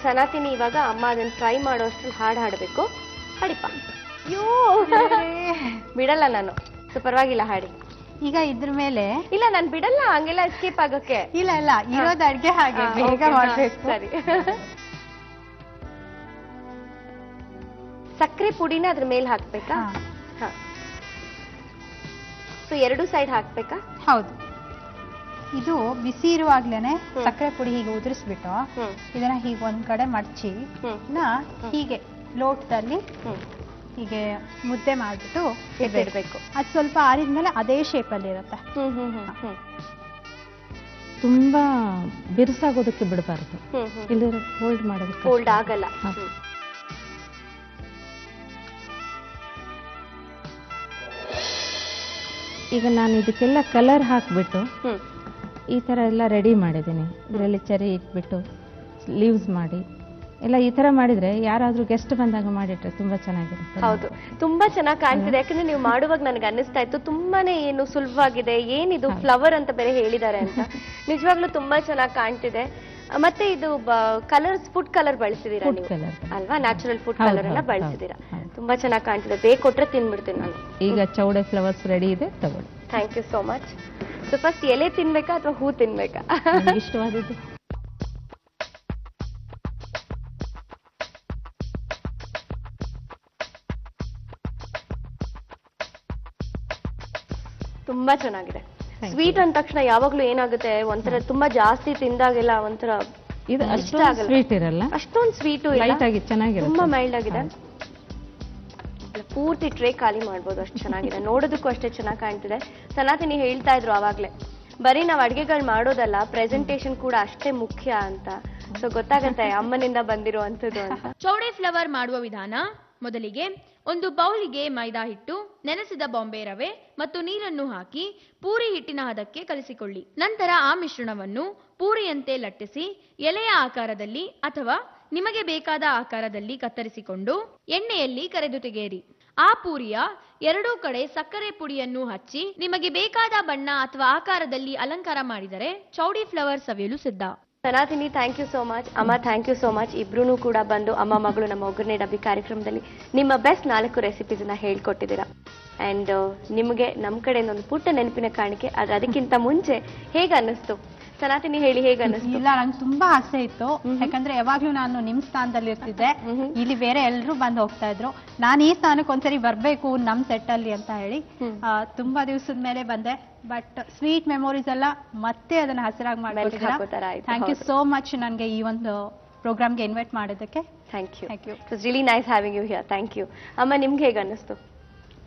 Speaker 1: ಸನಾತಿನಿ ಇವಾಗ ಅಮ್ಮ ಅದನ್ನ ಫ್ರೈ ಮಾಡೋಷ್ಟ್ರಲ್ಲಿ ಹಾಡು ಹಾಡ್ಬೇಕು. ಹಾಡಿಪ್ಪ. ಅಯ್ಯೋ, ಬಿಡಲ್ಲ ನಾನು. ಸೊ ಪರವಾಗಿಲ್ಲ, ಹಾಡಿ.
Speaker 3: ಈಗ ಇದ್ರ ಮೇಲೆ
Speaker 1: ಇಲ್ಲ, ನಾನು ಬಿಡಲ್ಲ ಹಂಗೆಲ್ಲ ಎಸ್ಕೇಪ್ ಆಗಕ್ಕೆ.
Speaker 3: ಇಲ್ಲ ಇಲ್ಲ, ಇರೋದು ಅಡ್ಗೆ ಹಾಗೆ ಬೇಗ ಮಾಡ್ಬೇಕು.
Speaker 1: ಸರಿ. ಸಕ್ಕರೆ ಪುಡಿನ ಅದ್ರ ಮೇಲೆ ಹಾಕ್ಬೇಕಾ? ಸೊ 2 ಸೈಡ್ ಹಾಕ್ಬೇಕಾ?
Speaker 3: ಹೌದು. ಇದು ಬಿಸಿ ಇರುವಾಗ್ಲೇನೆ ಸಕ್ಕರೆ ಪುಡಿ ಹೀಗೆ ಉದುರಿಸ್ಬಿಟ್ಟು ಇದನ್ನ ಹೀಗೆ ಒಂದ್ ಕಡೆ ಮಡಚಿ ಹೀಗೆ ಲೋಟದಲ್ಲಿ ಹೀಗೆ ಮುದ್ದೆ ಮಾಡ್ಬಿಟ್ಟು ಇಡಬೇಕು. ಅದು ಸ್ವಲ್ಪ ಆರಿದ್ಮೇಲೆ ಅದೇ ಶೇಪ್ ಅಲ್ಲಿ ಇರುತ್ತೆ.
Speaker 4: ತುಂಬಾ ಬಿರುಸಾಗೋದಕ್ಕೆ ಬಿಡಬಾರ್ದು, ಇಲ್ಲದ್ರೆ ಫೋಲ್ಡ್ ಮಾಡೋದಕ್ಕೆ
Speaker 1: ಫೋಲ್ಡ್ ಆಗಲ್ಲ.
Speaker 4: ಈಗ ನಾನು ಇದಕ್ಕೆಲ್ಲ ಕಲರ್ ಹಾಕ್ಬಿಟ್ಟು ಈ ತರ ಎಲ್ಲ ರೆಡಿ ಮಾಡಿದ್ದೀನಿ. ಇದರಲ್ಲಿ ಚೆರಿ ಇಟ್ಬಿಟ್ಟು ಲೀವ್ಸ್ ಮಾಡಿ ಎಲ್ಲ ಈ ತರ ಮಾಡಿದ್ರೆ ಯಾರಾದ್ರೂ ಗೆಸ್ಟ್ ಬಂದಾಗ ಮಾಡಿಟ್ರೆ ತುಂಬಾ ಚೆನ್ನಾಗಿರುತ್ತೆ.
Speaker 1: ಹೌದು, ತುಂಬಾ ಚೆನ್ನಾಗಿ ಕಾಣ್ತಿದೆ. ಯಾಕಂದ್ರೆ ನೀವು ಮಾಡುವಾಗ ನನಗೆ ಅನ್ನಿಸ್ತಾ ಇತ್ತು ತುಂಬಾನೇ ಏನು ಸುಲಭವಾಗಿದೆ, ಏನಿದು ಫ್ಲವರ್ ಅಂತ ಬೇರೆ ಹೇಳಿದ್ದಾರೆ ಅಂತ. ನಿಜವಾಗ್ಲೂ ತುಂಬಾ ಚೆನ್ನಾಗಿ ಕಾಣ್ತಿದೆ. ಮತ್ತೆ ಇದು ಕಲರ್ಸ್, ಫುಡ್ ಕಲರ್ ಬಳಸಿದೀರಾ ನೀವು ಅಲ್ವಾ? ನ್ಯಾಚುರಲ್ ಫುಡ್ ಕಲರ್ ಎಲ್ಲ ಬಳಸಿದೀರಾ. ತುಂಬಾ ಚೆನ್ನಾಗಿ ಕಾಣ್ತಿದೆ. ಬೇಕು ಕೊಟ್ರೆ ತಿನ್ಬಿಡ್ತೀನಿ ನಾನು.
Speaker 4: ಈಗ ಚೌಡೆ ಫ್ಲವರ್ಸ್ ರೆಡಿ ಇದೆ, ತಗೊಳ್ಳಿ.
Speaker 1: Thank you so much. So first ಎಲೆ ತಿನ್ಬೇಕಾ ಅಥವಾ ಹೂ ತಿನ್ಬೇಕಾ?
Speaker 4: ಇಷ್ಟವಾದದ್ದು.
Speaker 1: ತುಂಬಾ ಚೆನ್ನಾಗಿದೆ. ಸ್ವೀಟ್ ಅಂದ ತಕ್ಷಣ ಯಾವಾಗ್ಲೂ ಏನಾಗುತ್ತೆ, ಒಂಥರ ತುಂಬಾ ಜಾಸ್ತಿ ತಿಂದಾಗೆಲ್ಲ ಒಂಥರ
Speaker 4: ಇದು ಅಷ್ಟೊಂದು ಸ್ವೀಟ್ ಇರಲ್ಲ,
Speaker 1: ಅಷ್ಟೊಂದು ಸ್ವೀಟು
Speaker 4: ಲೈಟ್ ಆಗಿ ಚೆನ್ನಾಗಿದೆ,
Speaker 1: ತುಂಬಾ ಮೈಲ್ಡ್ ಆಗಿದೆ. ಪೂರ್ತಿ ಟ್ರೇ ಖಾಲಿ ಮಾಡ್ಬೋದು, ಅಷ್ಟು ಚೆನ್ನಾಗಿದೆ. ನೋಡೋದಕ್ಕೂ ಅಷ್ಟೇ ಚೆನ್ನಾಗಿ ಕಾಣ್ತಿದೆ. ಸನಾತನಿ ಹೇಳ್ತಾ ಇದ್ರು ಆವಾಗ್ಲೇ, ಬರೀ ನಾವು ಅಡ್ಗೆಗಳು ಮಾಡೋದಲ್ಲ, ಪ್ರೆಸೆಂಟೇಶನ್ ಕೂಡ ಅಷ್ಟೇ ಮುಖ್ಯ ಅಂತ. ಸೊ ಗೊತ್ತಾಗತ್ತೆ ಅಮ್ಮನಿಂದ ಬಂದಿರುವಂತದ್ದು ಅಂತ.
Speaker 2: ಚೌಡೆ ಫ್ಲವರ್ ಮಾಡುವ ವಿಧಾನ: ಮೊದಲಿಗೆ ಒಂದು ಬೌಲಿಗೆ ಮೈದಾ ಹಿಟ್ಟು, ನೆನೆಸಿದ ಬಾಂಬೆ ರವೆ ಮತ್ತು ನೀರನ್ನು ಹಾಕಿ ಪೂರಿ ಹಿಟ್ಟಿನ ಹದಕ್ಕೆ ಕಲಿಸಿಕೊಳ್ಳಿ. ನಂತರ ಆ ಮಿಶ್ರಣವನ್ನು ಪೂರಿಯಂತೆ ಲಟ್ಟಿಸಿ ಎಲೆಯ ಆಕಾರದಲ್ಲಿ ಅಥವಾ ನಿಮಗೆ ಬೇಕಾದ ಆಕಾರದಲ್ಲಿ ಕತ್ತರಿಸಿಕೊಂಡು ಎಣ್ಣೆಯಲ್ಲಿ ಕರೆದು ತೆಗೆಯಿರಿ. ಆ ಪೂರಿಯ 2 ಕಡೆ ಸಕ್ಕರೆ ಪುಡಿಯನ್ನು ಹಚ್ಚಿ ನಿಮಗೆ ಬೇಕಾದ ಬಣ್ಣ ಅಥವಾ ಆಕಾರದಲ್ಲಿ ಅಲಂಕಾರ ಮಾಡಿದರೆ ಚೌಡಿ ಫ್ಲವರ್ ಸವಿಯಲು ಸಿದ್ಧ.
Speaker 1: ಸನಾತಿನಿ, ಥ್ಯಾಂಕ್ ಯು ಸೋ ಮಚ್. ಅಮ್ಮ, ಥ್ಯಾಂಕ್ ಯು ಸೋ ಮಚ್. ಇಬ್ರು ಕೂಡ ಬಂದು ಅಮ್ಮ ಮಗಳು ನಮ್ಮ ಒಗ್ಗರಣೆ ಡಬ್ಬಿ ಕಾರ್ಯಕ್ರಮದಲ್ಲಿ ನಿಮ್ಮ ಬೆಸ್ಟ್ 4 ರೆಸಿಪೀಸ್ನ ಹೇಳ್ಕೊಟ್ಟಿದ್ದೀರಾ. ಆ್ಯಂಡ್ ನಿಮಗೆ ನಮ್ಮ ಕಡೆಯಿಂದ ಒಂದು ಪುಟ್ಟ ನೆನಪಿನ ಕಾಣಿಕೆ. ಆದರೆ ಅದಕ್ಕಿಂತ ಮುಂಚೆ ಹೇಗೆ ಅನ್ನಿಸ್ತು ಸನಾತನಿ ಹೇಳಿ, ಹೇಗೆ ಅನ್ನಿಸ್ತು?
Speaker 3: ಇಲ್ಲ, ನಂಗೆ ತುಂಬಾ ಆಸೆ ಇತ್ತು. ಯಾಕಂದ್ರೆ ಯಾವಾಗ್ಲೂ ನಾನು ನಿಮ್ ಸ್ಥಾನದಲ್ಲಿ ಇರ್ತಿದ್ದೆ, ಇಲ್ಲಿ ಬೇರೆ ಎಲ್ರು ಬಂದು ಹೋಗ್ತಾ ಇದ್ರು. ನಾನು ಈ ಸ್ಥಾನಕ್ಕೆ ಒಂದ್ಸರಿ ಬರ್ಬೇಕು ನಮ್ ಸೆಟ್ ಅಲ್ಲಿ ಅಂತ ಹೇಳಿ ತುಂಬಾ ದಿವಸದ ಮೇಲೆ ಬಂದೆ. ಬಟ್ ಸ್ವೀಟ್ ಮೆಮೊರೀಸ್ ಎಲ್ಲ ಮತ್ತೆ ಅದನ್ನ ಹಸಿರಾಗಿ ಮಾಡ್ಕೊಟ್ಟಿದ್ದೀರಾ. ಥ್ಯಾಂಕ್ ಯು ಸೋ ಮಚ್ ನನ್ಗೆ ಈ ಒಂದು ಪ್ರೋಗ್ರಾಮ್ಗೆ ಇನ್ವೈಟ್ ಮಾಡೋದಕ್ಕೆ.
Speaker 1: Thank you.
Speaker 3: Thank you.
Speaker 1: It was really nice having you here. Thank you. ಅಮ್ಮ, ನಿಮ್ಗೆ ಹೇಗೆ ಅನ್ನಿಸ್ತು?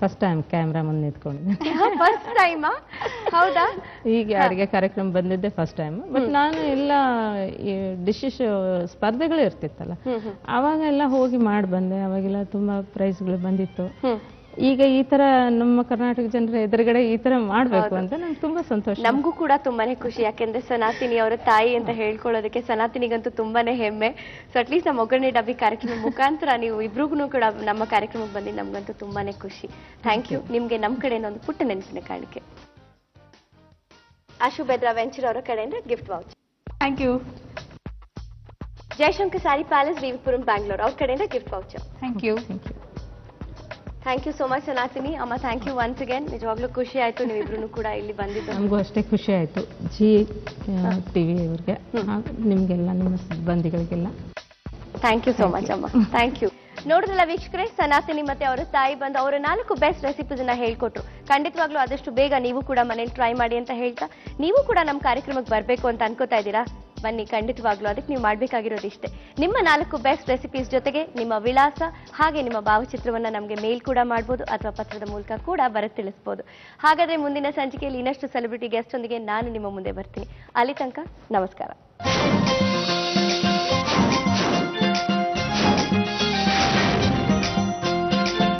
Speaker 4: ಫಸ್ಟ್ ಟೈಮ್ ಕ್ಯಾಮ್ರಾ ಮುಂದೆ ನಿಂತ್ಕೊಂಡಿದ್ದೆ.
Speaker 1: ಫಸ್ಟ್ ಟೈಮಾ? ಹೌದಾ?
Speaker 4: ಹೀಗೆ ಅಡುಗೆ ಕಾರ್ಯಕ್ರಮ ಬಂದಿದ್ದೆ ಫಸ್ಟ್ ಟೈಮ್. ಬಟ್ ನಾನು ಎಲ್ಲ ಡಿಶಸ್ ಸ್ಪರ್ಧೆಗಳು ಇರ್ತಿತ್ತಲ್ಲ, ಅವಾಗೆಲ್ಲ ಹೋಗಿ ಮಾಡಿ ಬಂದೆ. ಅವಾಗೆಲ್ಲ ತುಂಬಾ ಪ್ರೈಸ್ಗಳು ಬಂದಿತ್ತು. ಈಗ ಈ ತರ ನಮ್ಮ ಕರ್ನಾಟಕ ಜನರ ಎದುರುಗಡೆ ಈ ತರ ಮಾಡ್ಬೇಕು ಅಂತ ನಂಗೆ ತುಂಬಾ ಸಂತೋಷ.
Speaker 1: ನಮಗೂ ಕೂಡ ತುಂಬಾನೇ ಖುಷಿ, ಯಾಕೆಂದ್ರೆ ಸನಾತಿನಿ ಅವರ ತಾಯಿ ಅಂತ ಹೇಳ್ಕೊಳ್ಳೋದಕ್ಕೆ ಸನಾತಿನಿಗಂತೂ ತುಂಬಾನೇ ಹೆಮ್ಮೆ. ಸೊ ಅಟ್ಲೀಸ್ಟ್ ನಮ್ಮ ಒಗ್ಗರಣೆ ಡಬ್ಬಿ ಕಾರ್ಯಕ್ರಮ ಮುಖಾಂತರ ನೀವು ಇಬ್ರಿಗೂ ಕೂಡ ನಮ್ಮ ಕಾರ್ಯಕ್ರಮಕ್ಕೆ ಬಂದು ನಮ್ಗಂತೂ ತುಂಬಾನೇ ಖುಷಿ. Thank you. ನಿಮ್ಗೆ ನಮ್ಮ ಕಡೆಯಿಂದ ಒಂದು ಪುಟ್ಟ ನೆನಪಿನ ಕಾಣಿಕೆ. ಆಶು ಬೆದ್ರಾ ವೆಂಚರ್ ಅವರ ಕಡೆಯಿಂದ gift voucher.
Speaker 3: Thank you.
Speaker 1: Jayashankar sari palace, Vivipuram, Bangalore ಅವ್ರ ಕಡೆಯಿಂದ gift voucher.
Speaker 3: Thank you.
Speaker 1: Thank you so much Sanathini. ಅಮ್ಮ, ಥ್ಯಾಂಕ್ ಯು ಒನ್ಸ್ ಅಗೇನ್. ನಿಜವಾಗ್ಲೂ ಖುಷಿ ಆಯ್ತು ನೀವಿಬ್ರು ಕೂಡ ಇಲ್ಲಿ ಬಂದಿದ್ದು.
Speaker 4: ನಮಗೂ ಅಷ್ಟೇ ಖುಷಿ ಆಯ್ತು. ಜಿ ಟಿವಿ ಅವ್ರಿಗೆ, ನಿಮ್ಗೆಲ್ಲ, ನಿಮ್ಮ ಸಿಬ್ಬಂದಿಗಳಿಗೆಲ್ಲ
Speaker 1: ಥ್ಯಾಂಕ್ ಯು ಸೋ ಮಚ್ ಅಮ್ಮ. Thank you. ನೋಡಿದ್ರಲ್ಲ ವೀಕ್ಷಕರೇ, ಸನಾತನಿ ಮತ್ತೆ ಅವರ ತಾಯಿ ಬಂದು ಅವರ 4 ಬೆಸ್ಟ್ ರೆಸಿಪೀಸ್ ಅನ್ನ ಹೇಳ್ಕೊಟ್ರು. ಖಂಡಿತವಾಗ್ಲೂ ಆದಷ್ಟು ಬೇಗ ನೀವು ಕೂಡ ಮನೇಲಿ ಟ್ರೈ ಮಾಡಿ ಅಂತ ಹೇಳ್ತಾ, ನೀವು ಕೂಡ ನಮ್ಮ ಕಾರ್ಯಕ್ರಮಕ್ಕೆ ಬರಬೇಕು ಅಂತ ಅನ್ಕೋತಾ ಇದ್ದೀರಾ? ಬನ್ನಿ, ಖಂಡಿತವಾಗ್ಲೂ. ಅದಕ್ಕೆ ನೀವು ಮಾಡಬೇಕಾಗಿರೋದು ಇಷ್ಟೇ, ನಿಮ್ಮ 4 ಬೆಸ್ಟ್ ರೆಸಿಪೀಸ್ ಜೊತೆಗೆ ನಿಮ್ಮ ವಿಳಾಸ ಹಾಗೆ ನಿಮ್ಮ ಭಾವಚಿತ್ರವನ್ನ ನಮಗೆ ಮೇಲ್ ಕೂಡ ಮಾಡ್ಬೋದು ಅಥವಾ ಪತ್ರದ ಮೂಲಕ ಕೂಡ ಬರೆದು ತಿಳಿಸ್ಬೋದು. ಹಾಗಾದ್ರೆ ಮುಂದಿನ ಸಂಚಿಕೆಯಲ್ಲಿ ಇನ್ನಷ್ಟು ಸೆಲೆಬ್ರಿಟಿ ಗೆಸ್ಟ್ ಒಂದಿಗೆ ನಾನು ನಿಮ್ಮ ಮುಂದೆ ಬರ್ತೀನಿ. ಅಲ್ಲಿ ತನಕ ನಮಸ್ಕಾರ.